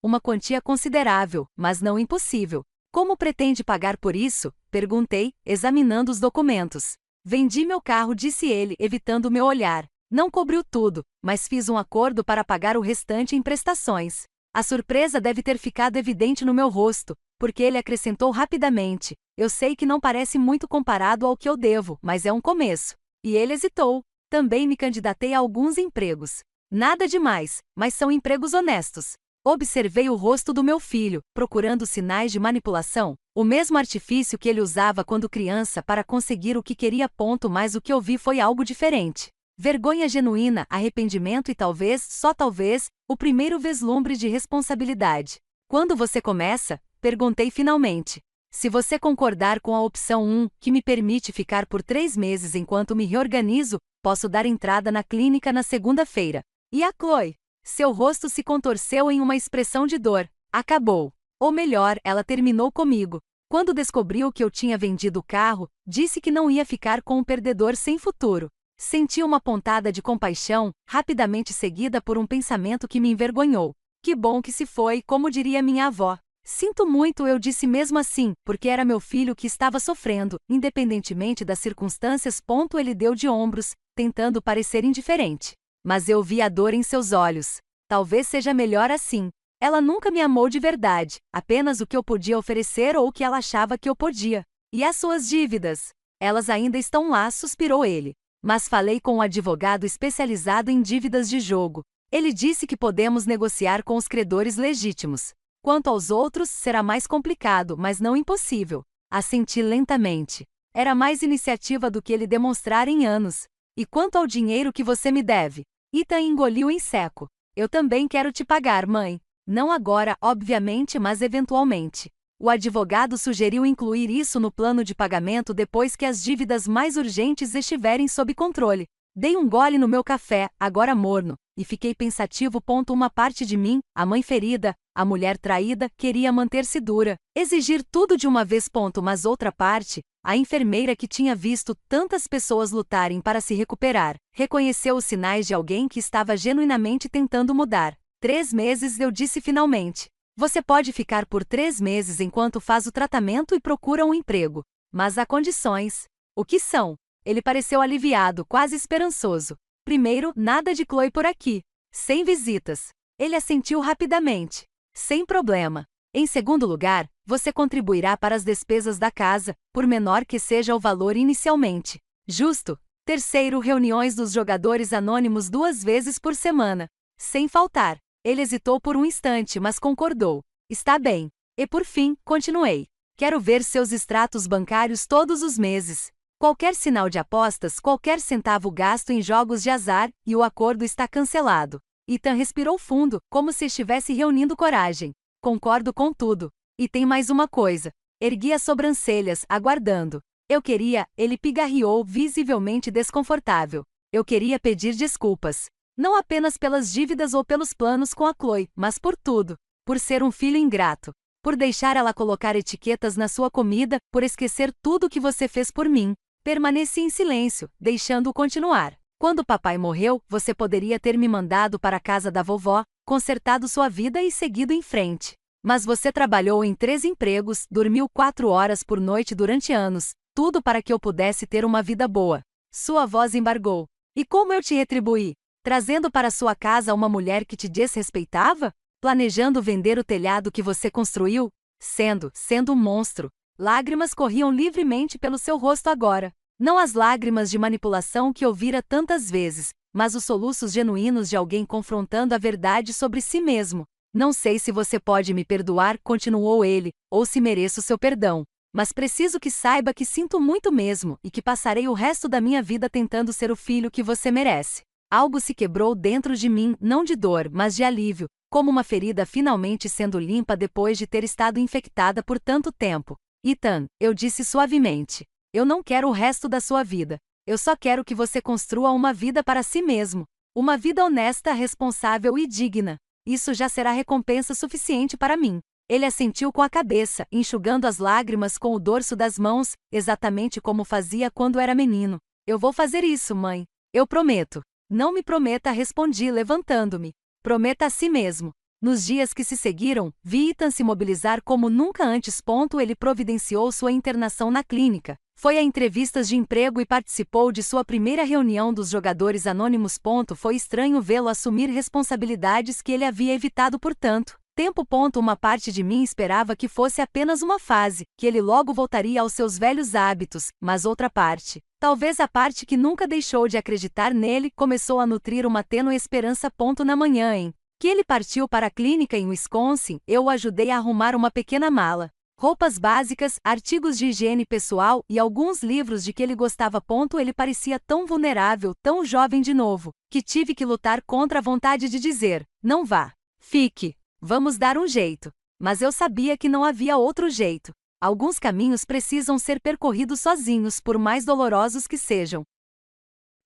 uma quantia considerável, mas não impossível. Como pretende pagar por isso? Perguntei, examinando os documentos. Vendi meu carro, disse ele, evitando meu olhar. Não cobriu tudo, mas fiz um acordo para pagar o restante em prestações. A surpresa deve ter ficado evidente no meu rosto, porque ele acrescentou rapidamente. Eu sei que não parece muito comparado ao que eu devo, mas é um começo. E ele hesitou. Também me candidatei a alguns empregos. Nada demais, mas são empregos honestos. Observei o rosto do meu filho, procurando sinais de manipulação, o mesmo artifício que ele usava quando criança para conseguir o que queria. Mas o que eu vi foi algo diferente. Vergonha genuína, arrependimento e talvez, só talvez, o primeiro vislumbre de responsabilidade. Quando você começa? Perguntei finalmente. Se você concordar com a opção 1, que me permite ficar por 3 meses enquanto me reorganizo, posso dar entrada na clínica na segunda-feira. E a Chloe? Seu rosto se contorceu em uma expressão de dor. Acabou. Ou melhor, ela terminou comigo. Quando descobriu que eu tinha vendido o carro, disse que não ia ficar com um perdedor sem futuro. Senti uma pontada de compaixão, rapidamente seguida por um pensamento que me envergonhou. Que bom que se foi, como diria minha avó. Sinto muito, eu disse mesmo assim, porque era meu filho que estava sofrendo, independentemente das circunstâncias. Ele deu de ombros, tentando parecer indiferente. Mas eu vi a dor em seus olhos. Talvez seja melhor assim. Ela nunca me amou de verdade, apenas o que eu podia oferecer ou o que ela achava que eu podia. E as suas dívidas? Elas ainda estão lá, suspirou ele. Mas falei com um advogado especializado em dívidas de jogo. Ele disse que podemos negociar com os credores legítimos. Quanto aos outros, será mais complicado, mas não impossível. Assenti lentamente. Era mais iniciativa do que ele demonstrara em anos. E quanto ao dinheiro que você me deve? Ethan engoliu em seco. Eu também quero te pagar, mãe. Não agora, obviamente, mas eventualmente. O advogado sugeriu incluir isso no plano de pagamento depois que as dívidas mais urgentes estiverem sob controle. Dei um gole no meu café, agora morno, e fiquei pensativo. Uma parte de mim, a mãe ferida, a mulher traída, queria manter-se dura, exigir tudo de uma vez. Mas outra parte, a enfermeira que tinha visto tantas pessoas lutarem para se recuperar, reconheceu os sinais de alguém que estava genuinamente tentando mudar. 3 meses, eu disse finalmente. Você pode ficar por 3 meses enquanto faz o tratamento e procura um emprego. Mas há condições. O que são? Ele pareceu aliviado, quase esperançoso. Primeiro, nada de Chloe por aqui. Sem visitas. Ele assentiu rapidamente. Sem problema. Em segundo lugar, você contribuirá para as despesas da casa, por menor que seja o valor inicialmente. Justo. Terceiro, reuniões dos jogadores anônimos 2 vezes por semana. Sem faltar. Ele hesitou por um instante, mas concordou. Está bem. E por fim, continuei. Quero ver seus extratos bancários todos os meses. Qualquer sinal de apostas, qualquer centavo gasto em jogos de azar, e o acordo está cancelado. Ethan respirou fundo, como se estivesse reunindo coragem. Concordo com tudo. E tem mais uma coisa. Ergui as sobrancelhas, aguardando. Eu queria, ele pigarreou, visivelmente desconfortável. Eu queria pedir desculpas. Não apenas pelas dívidas ou pelos planos com a Chloe, mas por tudo. Por ser um filho ingrato. Por deixar ela colocar etiquetas na sua comida, por esquecer tudo o que você fez por mim. Permaneci em silêncio, deixando-o continuar. Quando papai morreu, você poderia ter me mandado para a casa da vovó, consertado sua vida e seguido em frente. Mas você trabalhou em 3 empregos, dormiu 4 horas por noite durante anos, tudo para que eu pudesse ter uma vida boa. Sua voz embargou. E como eu te retribuí? Trazendo para sua casa uma mulher que te desrespeitava? Planejando vender o telhado que você construiu? Sendo um monstro. Lágrimas corriam livremente pelo seu rosto agora. Não as lágrimas de manipulação que ouvira tantas vezes, mas os soluços genuínos de alguém confrontando a verdade sobre si mesmo. Não sei se você pode me perdoar, continuou ele, ou se mereço seu perdão. Mas preciso que saiba que sinto muito mesmo, e que passarei o resto da minha vida tentando ser o filho que você merece. Algo se quebrou dentro de mim, não de dor, mas de alívio, como uma ferida finalmente sendo limpa depois de ter estado infectada por tanto tempo. Ethan, eu disse suavemente. Eu não quero o resto da sua vida. Eu só quero que você construa uma vida para si mesmo. Uma vida honesta, responsável e digna. Isso já será recompensa suficiente para mim. Ele assentiu com a cabeça, enxugando as lágrimas com o dorso das mãos, exatamente como fazia quando era menino. Eu vou fazer isso, mãe. Eu prometo. Não me prometa, respondi levantando-me. Prometa a si mesmo. Nos dias que se seguiram, vi Ethan se mobilizar como nunca antes. Ele providenciou sua internação na clínica, foi a entrevistas de emprego e participou de sua primeira reunião dos jogadores anônimos. Foi estranho vê-lo assumir responsabilidades que ele havia evitado por tanto tempo. Uma parte de mim esperava que fosse apenas uma fase, que ele logo voltaria aos seus velhos hábitos, mas outra parte, talvez a parte que nunca deixou de acreditar nele, começou a nutrir uma tênue esperança. Na manhã em que ele partiu para a clínica em Wisconsin, eu o ajudei a arrumar uma pequena mala. Roupas básicas, artigos de higiene pessoal e alguns livros de que ele gostava. Ele parecia tão vulnerável, tão jovem de novo, que tive que lutar contra a vontade de dizer, não vá. Fique. Vamos dar um jeito. Mas eu sabia que não havia outro jeito. Alguns caminhos precisam ser percorridos sozinhos, por mais dolorosos que sejam.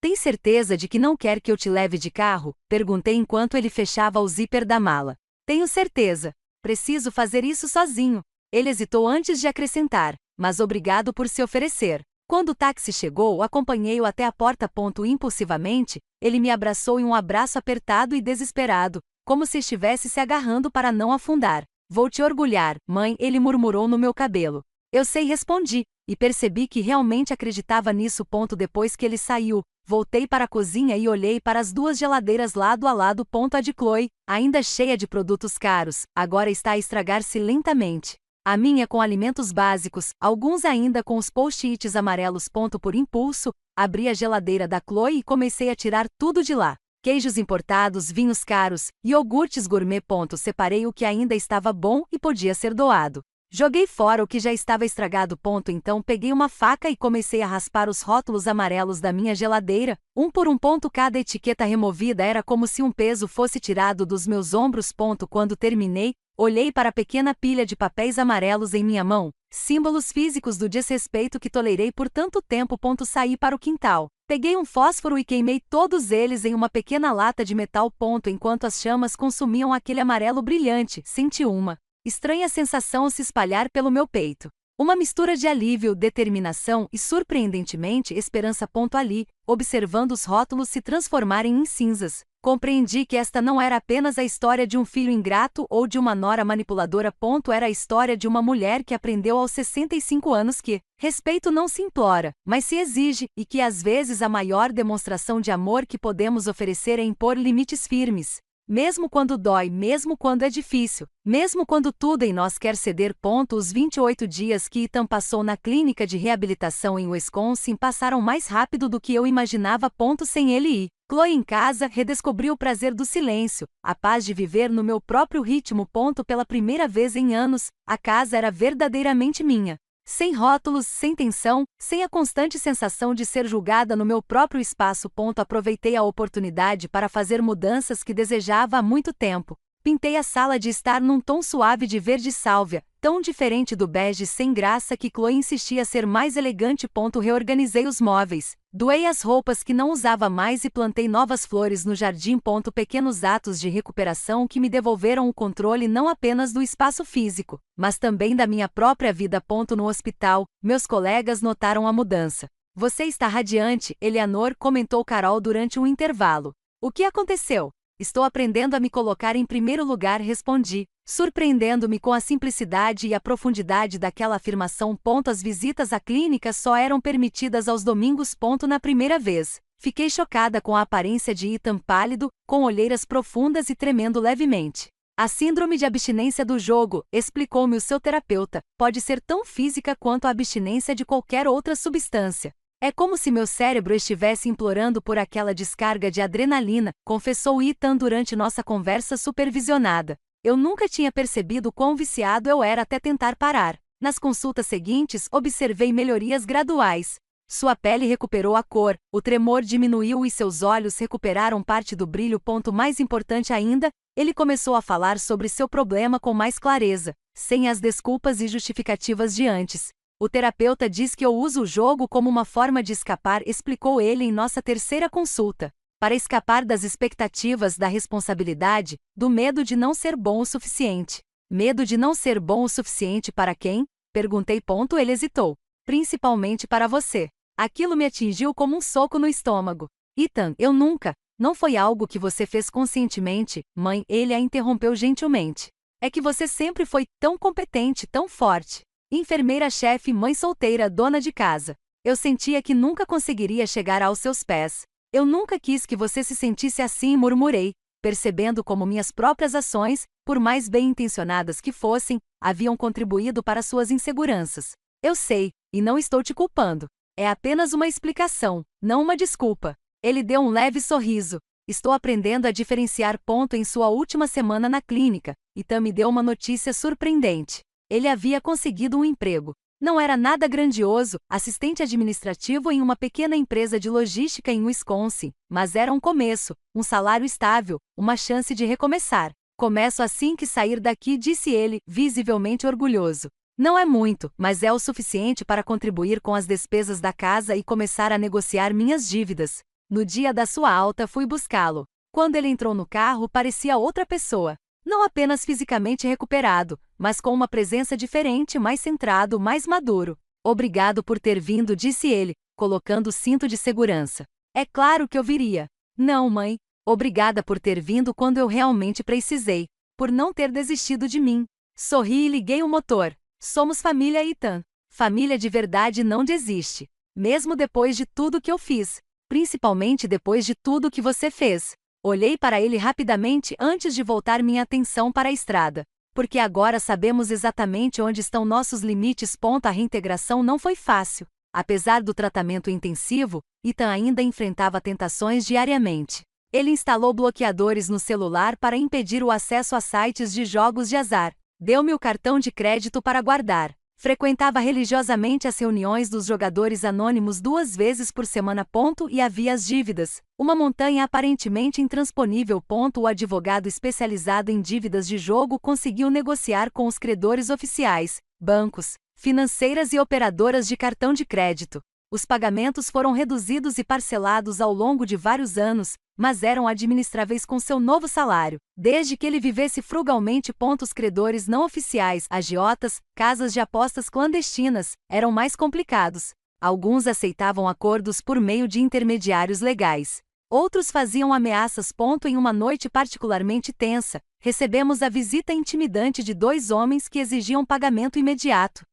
Tem certeza de que não quer que eu te leve de carro? Perguntei enquanto ele fechava o zíper da mala. Tenho certeza. preciso fazer isso sozinho. Ele hesitou antes de acrescentar, mas obrigado por se oferecer. Quando o táxi chegou, acompanhei-o até a porta. Impulsivamente, ele me abraçou em um abraço apertado e desesperado, como se estivesse se agarrando para não afundar. Vou te orgulhar, mãe, ele murmurou no meu cabelo. Eu sei, respondi, e percebi que realmente acreditava nisso. Depois que ele saiu, voltei para a cozinha e olhei para as duas geladeiras lado a lado. A de Chloe, ainda cheia de produtos caros, agora está a estragar-se lentamente. A minha com alimentos básicos, alguns ainda com os post-its amarelos. Por impulso, abri a geladeira da Chloe e comecei a tirar tudo de lá. Queijos importados, vinhos caros, iogurtes gourmet. Separei o que ainda estava bom e podia ser doado. Joguei fora o que já estava estragado. Então peguei uma faca e comecei a raspar os rótulos amarelos da minha geladeira, um por um. Cada etiqueta removida era como se um peso fosse tirado dos meus ombros. Quando terminei, olhei para a pequena pilha de papéis amarelos em minha mão, símbolos físicos do desrespeito que tolerei por tanto tempo. Saí para o quintal. Peguei um fósforo e queimei todos eles em uma pequena lata de metal. Enquanto as chamas consumiam aquele amarelo brilhante, senti uma estranha sensação se espalhar pelo meu peito. Uma mistura de alívio, determinação e, surpreendentemente, esperança. Ali, observando os rótulos se transformarem em cinzas, compreendi que esta não era apenas a história de um filho ingrato ou de uma nora manipuladora. Era a história de uma mulher que aprendeu aos 65 anos que respeito não se implora, mas se exige, e que às vezes a maior demonstração de amor que podemos oferecer é impor limites firmes. Mesmo quando dói, mesmo quando é difícil, mesmo quando tudo em nós quer ceder. Os 28 dias que Ethan passou na clínica de reabilitação em Wisconsin passaram mais rápido do que eu imaginava. Sem ele ir. Chloe em casa, redescobri o prazer do silêncio, a paz de viver no meu próprio ritmo. Pela primeira vez em anos, a casa era verdadeiramente minha. Sem rótulos, sem tensão, sem a constante sensação de ser julgada no meu próprio espaço. Aproveitei a oportunidade para fazer mudanças que desejava há muito tempo. Pintei a sala de estar num tom suave de verde sálvia, tão diferente do bege sem graça que Chloe insistia ser mais elegante. Reorganizei os móveis, doei as roupas que não usava mais e plantei novas flores no jardim. Pequenos atos de recuperação que me devolveram o controle não apenas do espaço físico, mas também da minha própria vida. No hospital, meus colegas notaram a mudança. Você está radiante, Eleanor, comentou Carol durante um intervalo. O que aconteceu? Estou aprendendo a me colocar em primeiro lugar, respondi, surpreendendo-me com a simplicidade e a profundidade daquela afirmação. As visitas à clínica só eram permitidas aos domingos. Na primeira vez, fiquei chocada com a aparência de Ethan pálido, com olheiras profundas e tremendo levemente. A síndrome de abstinência do jogo, explicou-me o seu terapeuta, pode ser tão física quanto a abstinência de qualquer outra substância. É como se meu cérebro estivesse implorando por aquela descarga de adrenalina, confessou Ethan durante nossa conversa supervisionada. Eu nunca tinha percebido quão viciado eu era até tentar parar. Nas consultas seguintes, observei melhorias graduais. Sua pele recuperou a cor, o tremor diminuiu e seus olhos recuperaram parte do brilho. Mais importante ainda, ele começou a falar sobre seu problema com mais clareza, sem as desculpas e justificativas de antes. O terapeuta diz que eu uso o jogo como uma forma de escapar, explicou ele em nossa terceira consulta. Para escapar das expectativas, da responsabilidade, do medo de não ser bom o suficiente. Medo de não ser bom o suficiente para quem? Perguntei. Ele hesitou. Principalmente para você. Aquilo me atingiu como um soco no estômago. Ethan, eu nunca. Não foi algo que você fez conscientemente, mãe, ele a interrompeu gentilmente. É que você sempre foi tão competente, tão forte. Enfermeira-chefe, mãe solteira, dona de casa. Eu sentia que nunca conseguiria chegar aos seus pés. Eu nunca quis que você se sentisse assim, murmurei, percebendo como minhas próprias ações, por mais bem-intencionadas que fossem, haviam contribuído para suas inseguranças. Eu sei, e não estou te culpando. É apenas uma explicação, não uma desculpa. Ele deu um leve sorriso. Estou aprendendo a diferenciar. Em sua última semana na clínica, Ethan me deu uma notícia surpreendente. Ele havia conseguido um emprego. Não era nada grandioso, assistente administrativo em uma pequena empresa de logística em Wisconsin, mas era um começo, um salário estável, uma chance de recomeçar. Começo assim que sair daqui, disse ele, visivelmente orgulhoso. Não é muito, mas é o suficiente para contribuir com as despesas da casa e começar a negociar minhas dívidas. No dia da sua alta fui buscá-lo. Quando ele entrou no carro, parecia outra pessoa. Não apenas fisicamente recuperado, mas com uma presença diferente, mais centrado, mais maduro. Obrigado por ter vindo, disse ele, colocando o cinto de segurança. É claro que eu viria. Não, mãe. Obrigada por ter vindo quando eu realmente precisei. Por não ter desistido de mim. Sorri e liguei o motor. Somos família, Ethan. Família de verdade não desiste. Mesmo depois de tudo que eu fiz. Principalmente depois de tudo que você fez. Olhei para ele rapidamente antes de voltar minha atenção para a estrada. Porque agora sabemos exatamente onde estão nossos limites. A reintegração não foi fácil. Apesar do tratamento intensivo, Ethan ainda enfrentava tentações diariamente. Ele instalou bloqueadores no celular para impedir o acesso a sites de jogos de azar. Deu-me o cartão de crédito para guardar. Frequentava religiosamente as reuniões dos jogadores anônimos 2 vezes por semana. E havia as dívidas, uma montanha aparentemente intransponível. O advogado especializado em dívidas de jogo conseguiu negociar com os credores oficiais, bancos, financeiras e operadoras de cartão de crédito. Os pagamentos foram reduzidos e parcelados ao longo de vários anos, mas eram administráveis com seu novo salário, desde que ele vivesse frugalmente. Os credores não oficiais, agiotas, casas de apostas clandestinas, eram mais complicados. Alguns aceitavam acordos por meio de intermediários legais. Outros faziam ameaças. Em uma noite particularmente tensa, recebemos a visita intimidante de 2 homens que exigiam pagamento imediato.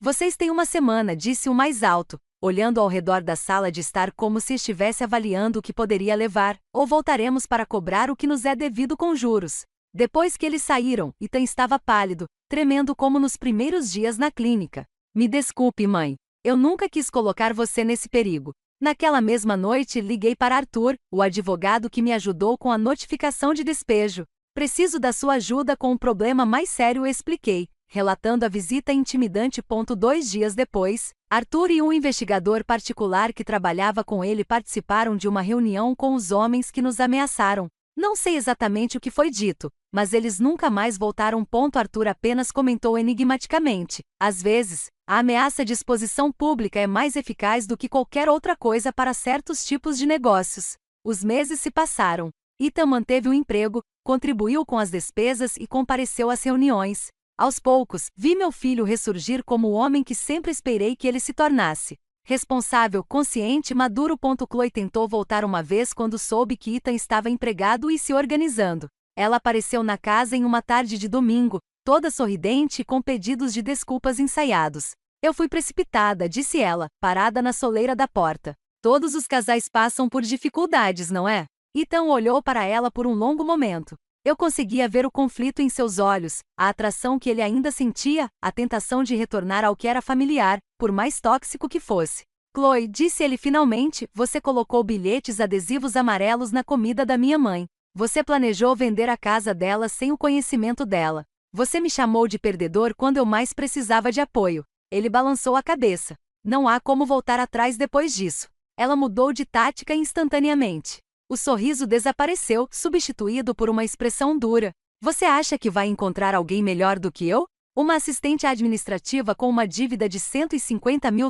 Vocês têm uma semana, disse o mais alto, olhando ao redor da sala de estar como se estivesse avaliando o que poderia levar, ou voltaremos para cobrar o que nos é devido com juros. Depois que eles saíram, Ethan estava pálido, tremendo como nos primeiros dias na clínica. Me desculpe, mãe. Eu nunca quis colocar você nesse perigo. Naquela mesma noite, liguei para Arthur, o advogado que me ajudou com a notificação de despejo. Preciso da sua ajuda com um problema mais sério, expliquei, relatando a visita intimidante. 2 dias depois, Arthur e um investigador particular que trabalhava com ele participaram de uma reunião com os homens que nos ameaçaram. Não sei exatamente o que foi dito, mas eles nunca mais voltaram. Arthur apenas comentou enigmaticamente. Às vezes, a ameaça de exposição pública é mais eficaz do que qualquer outra coisa para certos tipos de negócios. Os meses se passaram. Ethan manteve o emprego, contribuiu com as despesas e compareceu às reuniões. Aos poucos, vi meu filho ressurgir como o homem que sempre esperei que ele se tornasse. Responsável, consciente, maduro. Chloe tentou voltar uma vez quando soube que Ethan estava empregado e se organizando. Ela apareceu na casa em uma tarde de domingo, toda sorridente e com pedidos de desculpas ensaiados. Eu fui precipitada, disse ela, parada na soleira da porta. Todos os casais passam por dificuldades, não é? Ethan olhou para ela por um longo momento. Eu conseguia ver o conflito em seus olhos, a atração que ele ainda sentia, a tentação de retornar ao que era familiar, por mais tóxico que fosse. Chloe, disse ele finalmente, você colocou bilhetes adesivos amarelos na comida da minha mãe. Você planejou vender a casa dela sem o conhecimento dela. Você me chamou de perdedor quando eu mais precisava de apoio. Ele balançou a cabeça. Não há como voltar atrás depois disso. Ela mudou de tática instantaneamente. O sorriso desapareceu, substituído por uma expressão dura. Você acha que vai encontrar alguém melhor do que eu? Uma assistente administrativa com uma dívida de $150 mil.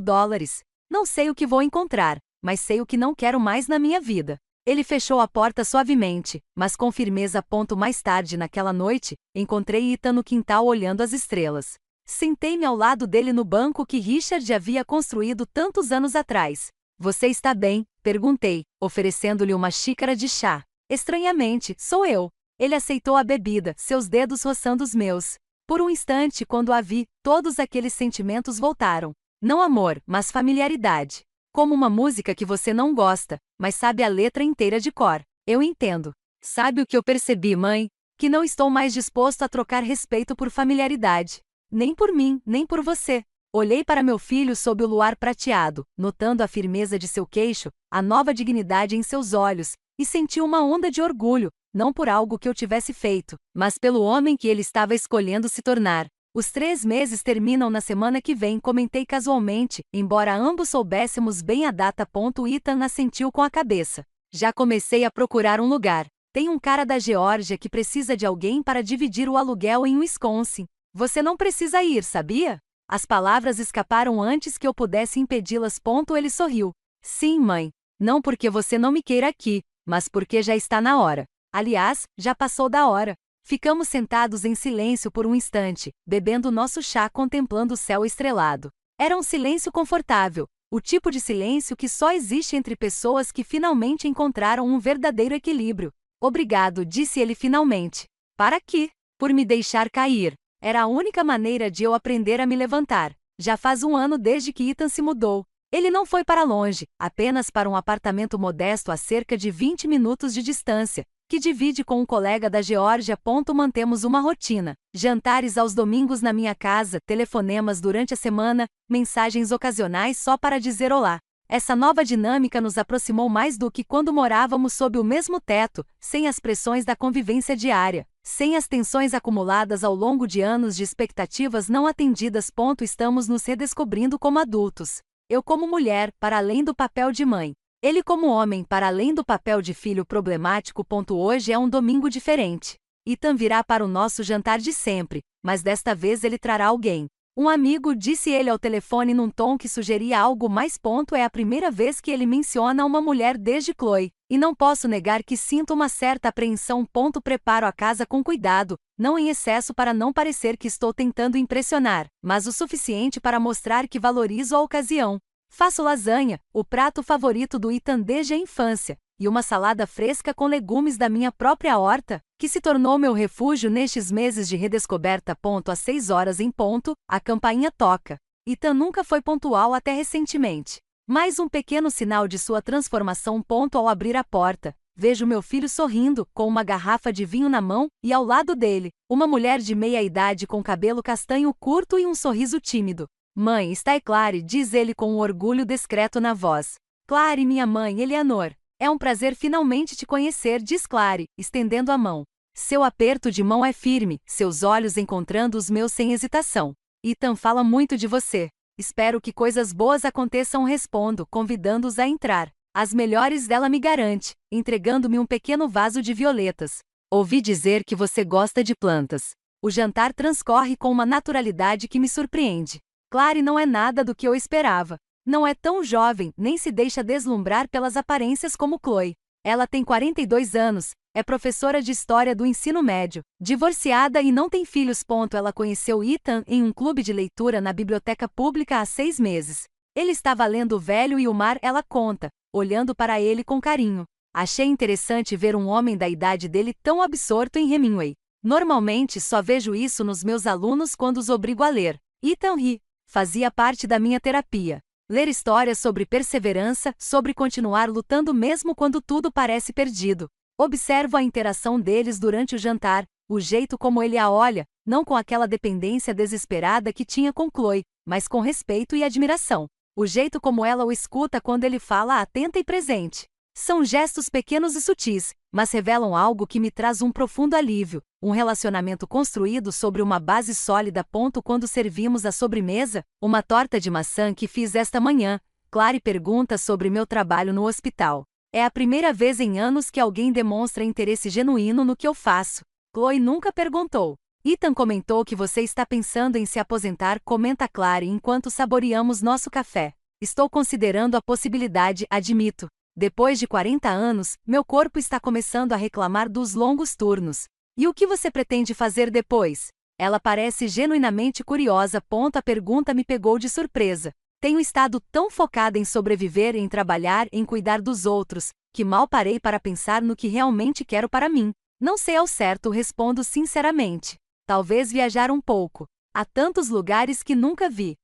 Não sei o que vou encontrar, mas sei o que não quero mais na minha vida. Ele fechou a porta suavemente, mas com firmeza. Mais tarde naquela noite, encontrei Ethan no quintal olhando as estrelas. Sentei-me ao lado dele no banco que Richard havia construído tantos anos atrás. Você está bem? Perguntei, oferecendo-lhe uma xícara de chá. Estranhamente, sou eu. Ele aceitou a bebida, seus dedos roçando os meus. Por um instante, quando a vi, todos aqueles sentimentos voltaram. Não amor, mas familiaridade. Como uma música que você não gosta, mas sabe a letra inteira de cor. Eu entendo. Sabe o que eu percebi, mãe? Que não estou mais disposto a trocar respeito por familiaridade. Nem por mim, nem por você. Olhei para meu filho sob o luar prateado, notando a firmeza de seu queixo, a nova dignidade em seus olhos, e senti uma onda de orgulho, não por algo que eu tivesse feito, mas pelo homem que ele estava escolhendo se tornar. Os 3 meses terminam na semana que vem, comentei casualmente, embora ambos soubéssemos bem a data. Ethan assentiu com a cabeça. Já comecei a procurar um lugar. Tem um cara da Geórgia que precisa de alguém para dividir o aluguel em Wisconsin. Você não precisa ir, sabia? As palavras escaparam antes que eu pudesse impedi-las. Ele sorriu. Sim, mãe. Não porque você não me queira aqui, mas porque já está na hora. Aliás, já passou da hora. Ficamos sentados em silêncio por um instante, bebendo nosso chá contemplando o céu estrelado. Era um silêncio confortável, o tipo de silêncio que só existe entre pessoas que finalmente encontraram um verdadeiro equilíbrio. Obrigado, disse ele finalmente. Para quê? Por me deixar cair. Era a única maneira de eu aprender a me levantar. Já faz um ano desde que Ethan se mudou. Ele não foi para longe, apenas para um apartamento modesto a cerca de 20 minutos de distância, que divide com um colega da Geórgia. Mantemos uma rotina: jantares aos domingos na minha casa, telefonemas durante a semana, mensagens ocasionais só para dizer olá. Essa nova dinâmica nos aproximou mais do que quando morávamos sob o mesmo teto, sem as pressões da convivência diária, sem as tensões acumuladas ao longo de anos de expectativas não atendidas. Estamos nos redescobrindo como adultos. Eu como mulher, para além do papel de mãe. Ele como homem, para além do papel de filho problemático. Hoje é um domingo diferente. Ethan virá para o nosso jantar de sempre, mas desta vez ele trará alguém. Um amigo, disse ele ao telefone num tom que sugeria algo mais. É a primeira vez que ele menciona uma mulher desde Chloe, e não posso negar que sinto uma certa apreensão. Preparo a casa com cuidado, não em excesso para não parecer que estou tentando impressionar, mas o suficiente para mostrar que valorizo a ocasião. Faço lasanha, o prato favorito do Ethan desde a infância, e uma salada fresca com legumes da minha própria horta, que se tornou meu refúgio nestes meses de redescoberta. Às 6 horas em ponto, a campainha toca. Ethan nunca foi pontual até recentemente. Mais um pequeno sinal de sua transformação. Ao abrir a porta, vejo meu filho sorrindo, com uma garrafa de vinho na mão, e ao lado dele, uma mulher de meia-idade com cabelo castanho curto e um sorriso tímido. Mãe, está é Clary, diz ele com um orgulho discreto na voz. Clary, minha mãe, Eleanor. É um prazer finalmente te conhecer, diz Clary, estendendo a mão. Seu aperto de mão é firme, seus olhos encontrando os meus sem hesitação. Ethan fala muito de você. Espero que coisas boas aconteçam, respondo, convidando-os a entrar. As melhores dela, me garante, entregando-me um pequeno vaso de violetas. Ouvi dizer que você gosta de plantas. O jantar transcorre com uma naturalidade que me surpreende. Clary não é nada do que eu esperava. Não é tão jovem, nem se deixa deslumbrar pelas aparências como Chloe. Ela tem 42 anos, é professora de história do ensino médio, divorciada e não tem filhos. Ela conheceu Ethan em um clube de leitura na biblioteca pública há 6 meses. Ele estava lendo O Velho e o Mar, ela conta, olhando para ele com carinho. Achei interessante ver um homem da idade dele tão absorto em Hemingway. Normalmente só vejo isso nos meus alunos quando os obrigo a ler. Ethan ri. Fazia parte da minha terapia. Ler histórias sobre perseverança, sobre continuar lutando mesmo quando tudo parece perdido. Observo a interação deles durante o jantar, o jeito como ele a olha, não com aquela dependência desesperada que tinha com Chloe, mas com respeito e admiração. O jeito como ela o escuta quando ele fala atenta e presente. São gestos pequenos e sutis, mas revelam algo que me traz um profundo alívio, um relacionamento construído sobre uma base sólida. Quando servimos a sobremesa, uma torta de maçã que fiz esta manhã, Clary pergunta sobre meu trabalho no hospital. É a primeira vez em anos que alguém demonstra interesse genuíno no que eu faço. Chloe nunca perguntou. Ethan comentou que você está pensando em se aposentar, comenta Clary enquanto saboreamos nosso café. Estou considerando a possibilidade, admito. Depois de 40 anos, meu corpo está começando a reclamar dos longos turnos. E o que você pretende fazer depois? Ela parece genuinamente curiosa. A pergunta me pegou de surpresa. Tenho estado tão focada em sobreviver, em trabalhar, em cuidar dos outros, que mal parei para pensar no que realmente quero para mim. Não sei ao certo, respondo sinceramente. Talvez viajar um pouco. Há tantos lugares que nunca vi.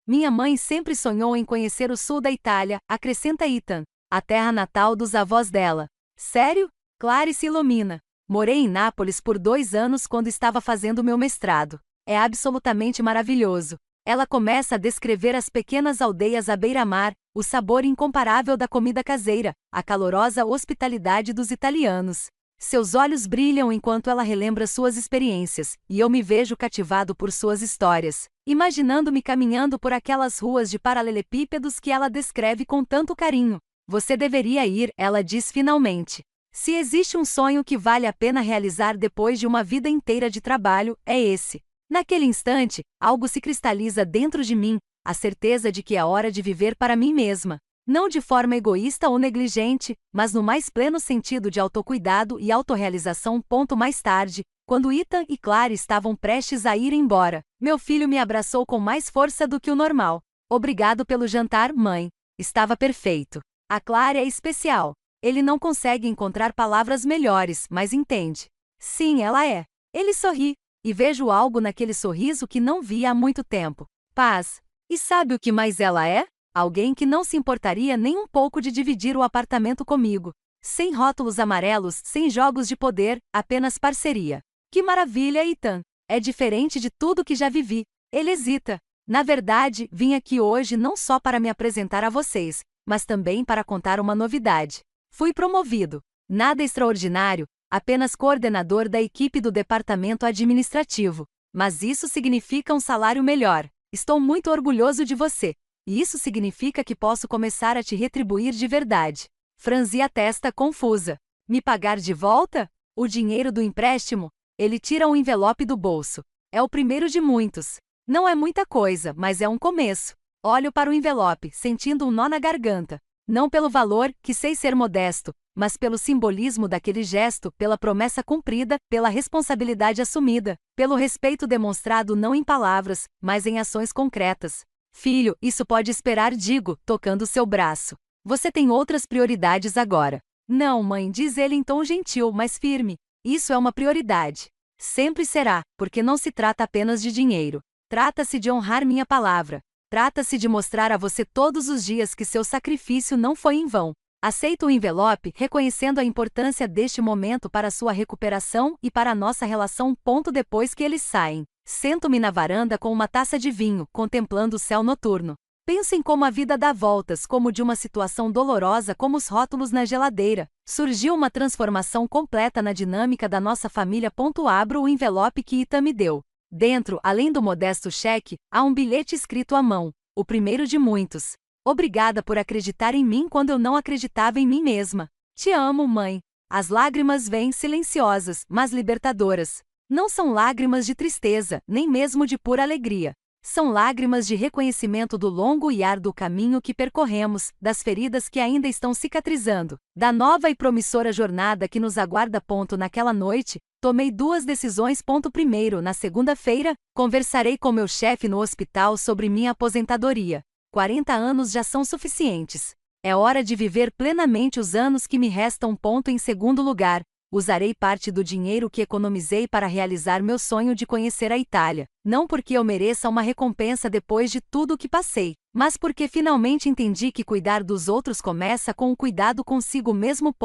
Minha mãe sempre sonhou em conhecer o sul da Itália, acrescenta Ethan, a terra natal dos avós dela. Sério? Clary se ilumina. Morei em Nápoles por 2 anos quando estava fazendo meu mestrado. É absolutamente maravilhoso. Ela começa a descrever as pequenas aldeias à beira-mar, o sabor incomparável da comida caseira, a calorosa hospitalidade dos italianos. Seus olhos brilham enquanto ela relembra suas experiências, e eu me vejo cativado por suas histórias, imaginando-me caminhando por aquelas ruas de paralelepípedos que ela descreve com tanto carinho. Você deveria ir, ela diz finalmente. Se existe um sonho que vale a pena realizar depois de uma vida inteira de trabalho, é esse. Naquele instante, algo se cristaliza dentro de mim, a certeza de que é hora de viver para mim mesma. Não de forma egoísta ou negligente, mas no mais pleno sentido de autocuidado e autorrealização. Mais tarde, quando Ethan e Clary estavam prestes a ir embora, meu filho me abraçou com mais força do que o normal. Obrigado pelo jantar, mãe. Estava perfeito. A Clary é especial. Ele não consegue encontrar palavras melhores, mas entende. Sim, ela é. Ele sorri, e vejo algo naquele sorriso que não via há muito tempo. Paz. E sabe o que mais ela é? Alguém que não se importaria nem um pouco de dividir o apartamento comigo. Sem rótulos amarelos, sem jogos de poder, apenas parceria. Que maravilha, Ethan! É diferente de tudo que já vivi. Ele hesita. Na verdade, vim aqui hoje não só para me apresentar a vocês, mas também para contar uma novidade. Fui promovido. Nada extraordinário, apenas coordenador da equipe do departamento administrativo. Mas isso significa um salário melhor. Estou muito orgulhoso de você. E isso significa que posso começar a te retribuir de verdade. Franzi a testa confusa. Me pagar de volta? O dinheiro do empréstimo? Ele tira um envelope do bolso. É o primeiro de muitos. Não é muita coisa, mas é um começo. Olho para o envelope, sentindo um nó na garganta. Não pelo valor, que sei ser modesto, mas pelo simbolismo daquele gesto, pela promessa cumprida, pela responsabilidade assumida, pelo respeito demonstrado não em palavras, mas em ações concretas. Filho, isso pode esperar, digo, tocando seu braço. Você tem outras prioridades agora. Não, mãe, diz ele em tom gentil, mas firme. Isso é uma prioridade. Sempre será, porque não se trata apenas de dinheiro. Trata-se de honrar minha palavra. Trata-se de mostrar a você todos os dias que seu sacrifício não foi em vão. Aceito o envelope, reconhecendo a importância deste momento para sua recuperação e para a nossa relação. Depois que eles saem, sento-me na varanda com uma taça de vinho, contemplando o céu noturno. Penso em como a vida dá voltas, como de uma situação dolorosa como os rótulos na geladeira. Surgiu uma transformação completa na dinâmica da nossa família. Abro o envelope que Ethan me deu. Dentro, além do modesto cheque, há um bilhete escrito à mão, o primeiro de muitos. Obrigada por acreditar em mim quando eu não acreditava em mim mesma. Te amo, mãe. As lágrimas vêm silenciosas, mas libertadoras. Não são lágrimas de tristeza, nem mesmo de pura alegria. São lágrimas de reconhecimento do longo e árduo caminho que percorremos, das feridas que ainda estão cicatrizando, da nova e promissora jornada que nos aguarda. Naquela noite, tomei duas decisões. Primeiro, na segunda-feira, conversarei com meu chefe no hospital sobre minha aposentadoria. 40 anos já são suficientes. É hora de viver plenamente os anos que me restam. Em segundo lugar, usarei parte do dinheiro que economizei para realizar meu sonho de conhecer a Itália. Não porque eu mereça uma recompensa depois de tudo o que passei, mas porque finalmente entendi que cuidar dos outros começa com o cuidado consigo mesmo.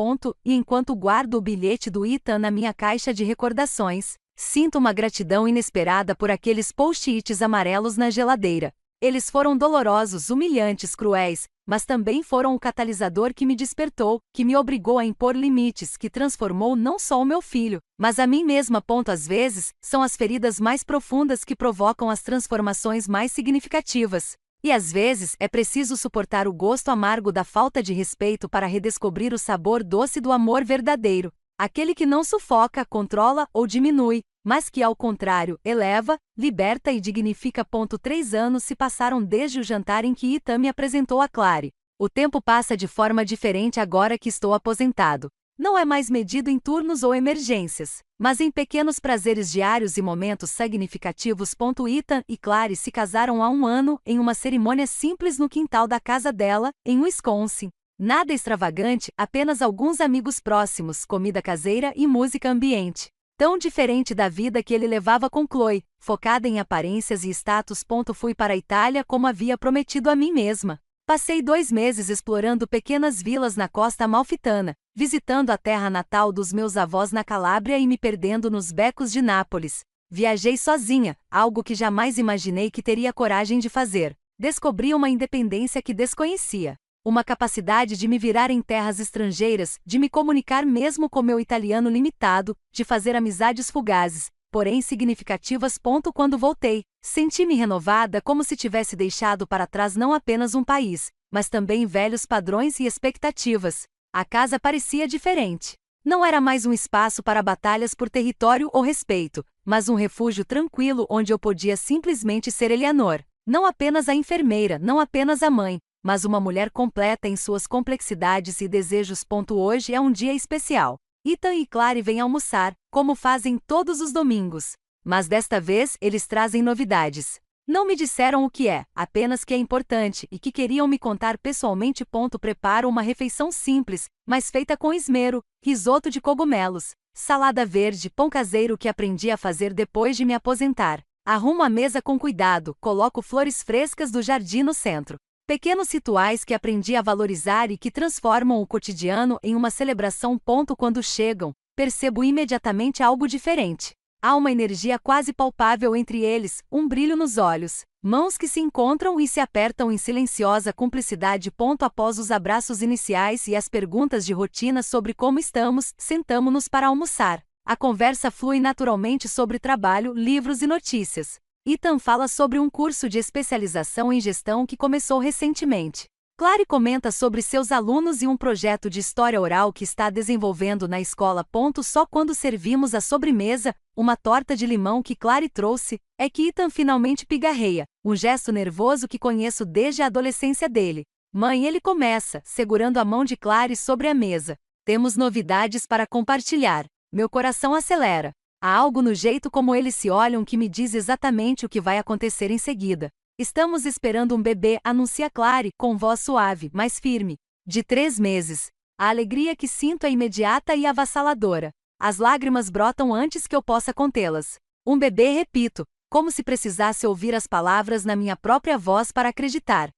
E enquanto guardo o bilhete do Ethan na minha caixa de recordações, sinto uma gratidão inesperada por aqueles post-its amarelos na geladeira. Eles foram dolorosos, humilhantes, cruéis, mas também foram o catalisador que me despertou, que me obrigou a impor limites, que transformou não só o meu filho, mas a mim mesma. Às vezes, são as feridas mais profundas que provocam as transformações mais significativas. E às vezes, é preciso suportar o gosto amargo da falta de respeito para redescobrir o sabor doce do amor verdadeiro. Aquele que não sufoca, controla ou diminui, mas que, ao contrário, eleva, liberta e dignifica. 3 anos se passaram desde o jantar em que Ethan me apresentou a Clary. O tempo passa de forma diferente agora que estou aposentado. Não é mais medido em turnos ou emergências, mas em pequenos prazeres diários e momentos significativos. Ethan e Clary se casaram há 1 ano, em uma cerimônia simples no quintal da casa dela, em Wisconsin. Nada extravagante, apenas alguns amigos próximos, comida caseira e música ambiente. Tão diferente da vida que ele levava com Chloe, focada em aparências e status. Fui para a Itália como havia prometido a mim mesma. Passei 2 meses explorando pequenas vilas na costa amalfitana, visitando a terra natal dos meus avós na Calábria e me perdendo nos becos de Nápoles. Viajei sozinha, algo que jamais imaginei que teria coragem de fazer. Descobri uma independência que desconhecia. Uma capacidade de me virar em terras estrangeiras, de me comunicar mesmo com meu italiano limitado, de fazer amizades fugazes, porém significativas. Quando voltei, senti-me renovada, como se tivesse deixado para trás não apenas um país, mas também velhos padrões e expectativas. A casa parecia diferente. Não era mais um espaço para batalhas por território ou respeito, mas um refúgio tranquilo onde eu podia simplesmente ser Eleanor. Não apenas a enfermeira, não apenas a mãe, mas uma mulher completa em suas complexidades e desejos. Hoje é um dia especial. Ethan e Clary vêm almoçar, como fazem todos os domingos. Mas desta vez eles trazem novidades. Não me disseram o que é, apenas que é importante e que queriam me contar pessoalmente. Preparo uma refeição simples, mas feita com esmero: risoto de cogumelos, salada verde, pão caseiro que aprendi a fazer depois de me aposentar. Arrumo a mesa com cuidado, coloco flores frescas do jardim no centro. Pequenos rituais que aprendi a valorizar e que transformam o cotidiano em uma celebração. Quando chegam, percebo imediatamente algo diferente. Há uma energia quase palpável entre eles, um brilho nos olhos, mãos que se encontram e se apertam em silenciosa cumplicidade. Após os abraços iniciais e as perguntas de rotina sobre como estamos, sentamo-nos para almoçar. A conversa flui naturalmente sobre trabalho, livros e notícias. Ethan fala sobre um curso de especialização em gestão que começou recentemente. Clary comenta sobre seus alunos e um projeto de história oral que está desenvolvendo na escola. Só quando servimos a sobremesa, uma torta de limão que Clary trouxe, é que Ethan finalmente pigarreia, um gesto nervoso que conheço desde a adolescência dele. Mãe, ele começa, segurando a mão de Clary sobre a mesa. Temos novidades para compartilhar. Meu coração acelera. Há algo no jeito como eles se olham que me diz exatamente o que vai acontecer em seguida. Estamos esperando um bebê, anuncia Clary, com voz suave, mas firme. De 3 meses. A alegria que sinto é imediata e avassaladora. As lágrimas brotam antes que eu possa contê-las. Um bebê, repito, como se precisasse ouvir as palavras na minha própria voz para acreditar.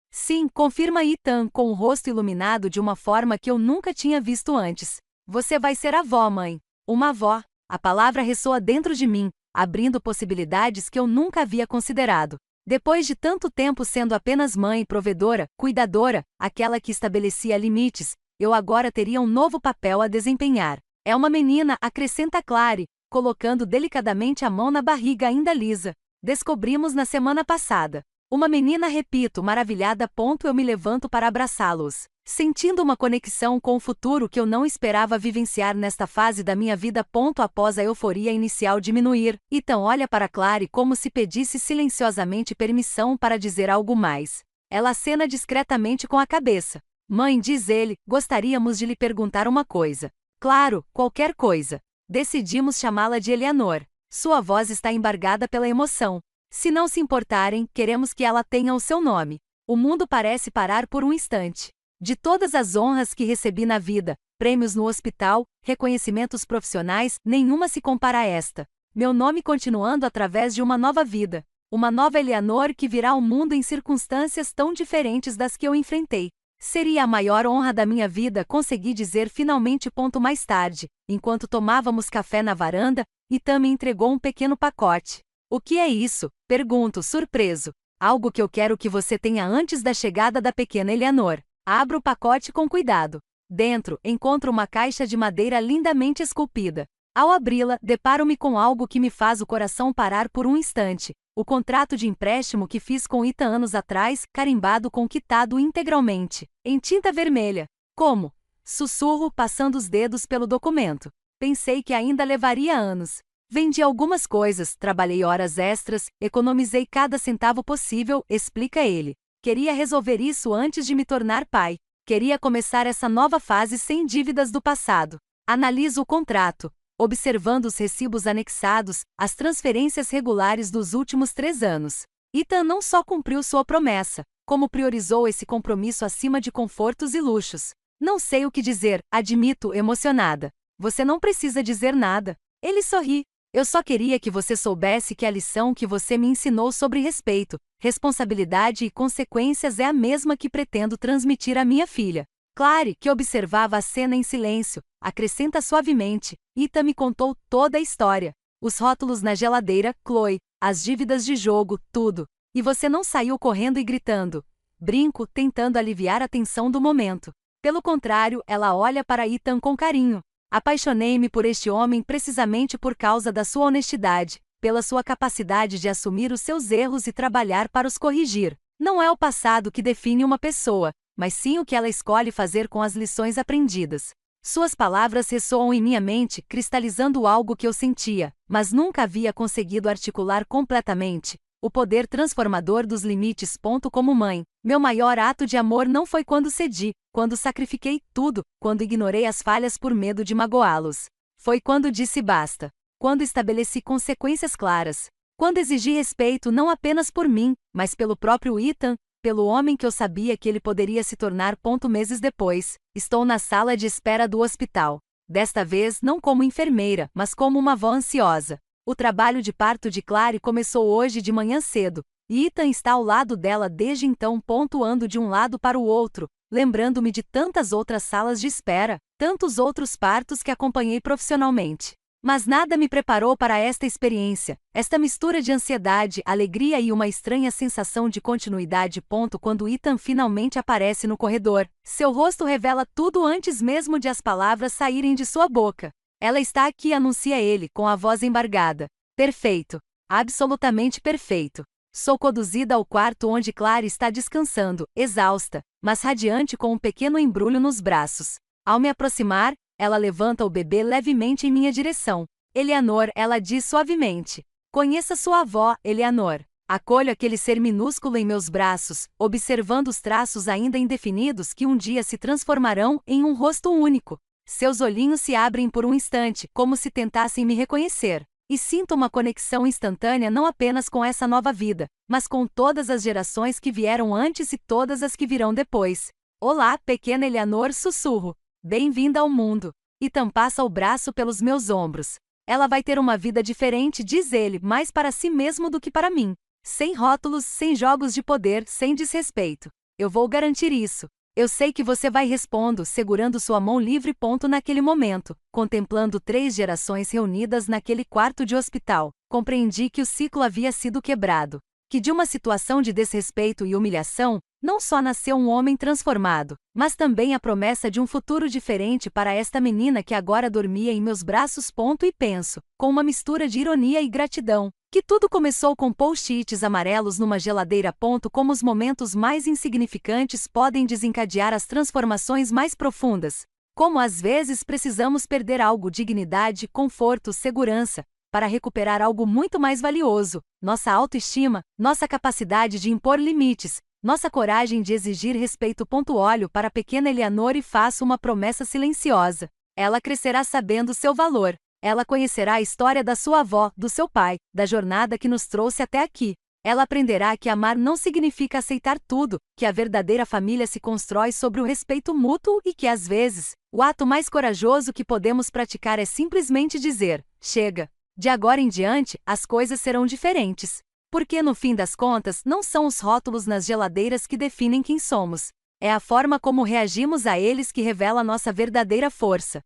Sim, confirma Ethan, com o rosto iluminado de uma forma que eu nunca tinha visto antes. Você vai ser avó, mãe. Uma avó. A palavra ressoa dentro de mim, abrindo possibilidades que eu nunca havia considerado. Depois de tanto tempo sendo apenas mãe, provedora, cuidadora, aquela que estabelecia limites, eu agora teria um novo papel a desempenhar. É uma menina, acrescenta Clary, colocando delicadamente a mão na barriga ainda lisa. Descobrimos na semana passada. Uma menina, repito, maravilhada. Eu me levanto para abraçá-los, sentindo uma conexão com o futuro que eu não esperava vivenciar nesta fase da minha vida. Após a euforia inicial diminuir, Ethan olha para Clary como se pedisse silenciosamente permissão para dizer algo mais. Ela acena discretamente com a cabeça. Mãe, diz ele, gostaríamos de lhe perguntar uma coisa. Claro, qualquer coisa. Decidimos chamá-la de Eleanor. Sua voz está embargada pela emoção. Se não se importarem, queremos que ela tenha o seu nome. O mundo parece parar por um instante. De todas as honras que recebi na vida, prêmios no hospital, reconhecimentos profissionais, nenhuma se compara a esta. Meu nome continuando através de uma nova vida. Uma nova Eleanor que virá ao mundo em circunstâncias tão diferentes das que eu enfrentei. Seria a maior honra da minha vida, consegui dizer finalmente. Mais tarde, enquanto tomávamos café na varanda, Ethan me entregou um pequeno pacote. O que é isso? Pergunto, surpreso. Algo que eu quero que você tenha antes da chegada da pequena Eleanor. Abro o pacote com cuidado. Dentro, encontro uma caixa de madeira lindamente esculpida. Ao abri-la, deparo-me com algo que me faz o coração parar por um instante. O contrato de empréstimo que fiz com Ethan anos atrás, carimbado com quitado integralmente, em tinta vermelha. Como? Sussurro, passando os dedos pelo documento. Pensei que ainda levaria anos. Vendi algumas coisas, trabalhei horas extras, economizei cada centavo possível, explica ele. Queria resolver isso antes de me tornar pai. Queria começar essa nova fase sem dívidas do passado. Analiso o contrato, observando os recibos anexados, as transferências regulares dos últimos 3 anos. Ethan não só cumpriu sua promessa, como priorizou esse compromisso acima de confortos e luxos. Não sei o que dizer, admito, emocionada. Você não precisa dizer nada. Ele sorri. Eu só queria que você soubesse que a lição que você me ensinou sobre respeito, responsabilidade e consequências é a mesma que pretendo transmitir à minha filha. Clary, que observava a cena em silêncio, acrescenta suavemente. Ethan me contou toda a história. Os rótulos na geladeira, Chloe, as dívidas de jogo, tudo. E você não saiu correndo e gritando. Brinco, tentando aliviar a tensão do momento. Pelo contrário, ela olha para Ethan com carinho. Apaixonei-me por este homem precisamente por causa da sua honestidade, pela sua capacidade de assumir os seus erros e trabalhar para os corrigir. Não é o passado que define uma pessoa, mas sim o que ela escolhe fazer com as lições aprendidas. Suas palavras ressoam em minha mente, cristalizando algo que eu sentia, mas nunca havia conseguido articular completamente. o poder transformador dos limites. Como mãe, meu maior ato de amor não foi quando cedi, quando sacrifiquei tudo, quando ignorei as falhas por medo de magoá-los. Foi quando disse basta. Quando estabeleci consequências claras. Quando exigi respeito não apenas por mim, mas pelo próprio Ethan, pelo homem que eu sabia que ele poderia se tornar. Meses depois, estou na sala de espera do hospital. Desta vez não como enfermeira, mas como uma avó ansiosa. O trabalho de parto de Clary começou hoje de manhã cedo, e Ethan está ao lado dela desde então. Ando de um lado para o outro, lembrando-me de tantas outras salas de espera, tantos outros partos que acompanhei profissionalmente. Mas nada me preparou para esta experiência, esta mistura de ansiedade, alegria e uma estranha sensação de continuidade. Quando Ethan finalmente aparece no corredor, seu rosto revela tudo antes mesmo de as palavras saírem de sua boca. Ela está aqui, anuncia ele, com a voz embargada. Perfeito. Absolutamente perfeito. Sou conduzida ao quarto onde Clary está descansando, exausta, mas radiante com um pequeno embrulho nos braços. Ao me aproximar, ela levanta o bebê levemente em minha direção. Eleanor, ela diz suavemente. Conheça sua avó, Eleanor. Acolho aquele ser minúsculo em meus braços, observando os traços ainda indefinidos que um dia se transformarão em um rosto único. Seus olhinhos se abrem por um instante, como se tentassem me reconhecer. E sinto uma conexão instantânea não apenas com essa nova vida, mas com todas as gerações que vieram antes e todas as que virão depois. Olá, pequena Eleanor, sussurro. Bem-vinda ao mundo. Ethan passa o braço pelos meus ombros. Ela vai ter uma vida diferente, diz ele, mais para si mesmo do que para mim. Sem rótulos, sem jogos de poder, sem desrespeito. Eu vou garantir isso. Eu sei que você vai, respondo, segurando sua mão livre. Naquele momento, contemplando 3 gerações reunidas naquele quarto de hospital, compreendi que o ciclo havia sido quebrado. Que de uma situação de desrespeito e humilhação, não só nasceu um homem transformado, mas também a promessa de um futuro diferente para esta menina que agora dormia em meus braços. E penso, com uma mistura de ironia e gratidão, que tudo começou com post-its amarelos numa geladeira. Como os momentos mais insignificantes podem desencadear as transformações mais profundas. Como às vezes precisamos perder algo, dignidade, conforto, segurança, para recuperar algo muito mais valioso, nossa autoestima, nossa capacidade de impor limites, nossa coragem de exigir respeito. Olho para a pequena Eleanor e faço uma promessa silenciosa. Ela crescerá sabendo seu valor. Ela conhecerá a história da sua avó, do seu pai, da jornada que nos trouxe até aqui. Ela aprenderá que amar não significa aceitar tudo, que a verdadeira família se constrói sobre o respeito mútuo e que, às vezes, o ato mais corajoso que podemos praticar é simplesmente dizer: chega. De agora em diante, as coisas serão diferentes. Porque, no fim das contas, não são os rótulos nas geladeiras que definem quem somos. É a forma como reagimos a eles que revela nossa verdadeira força.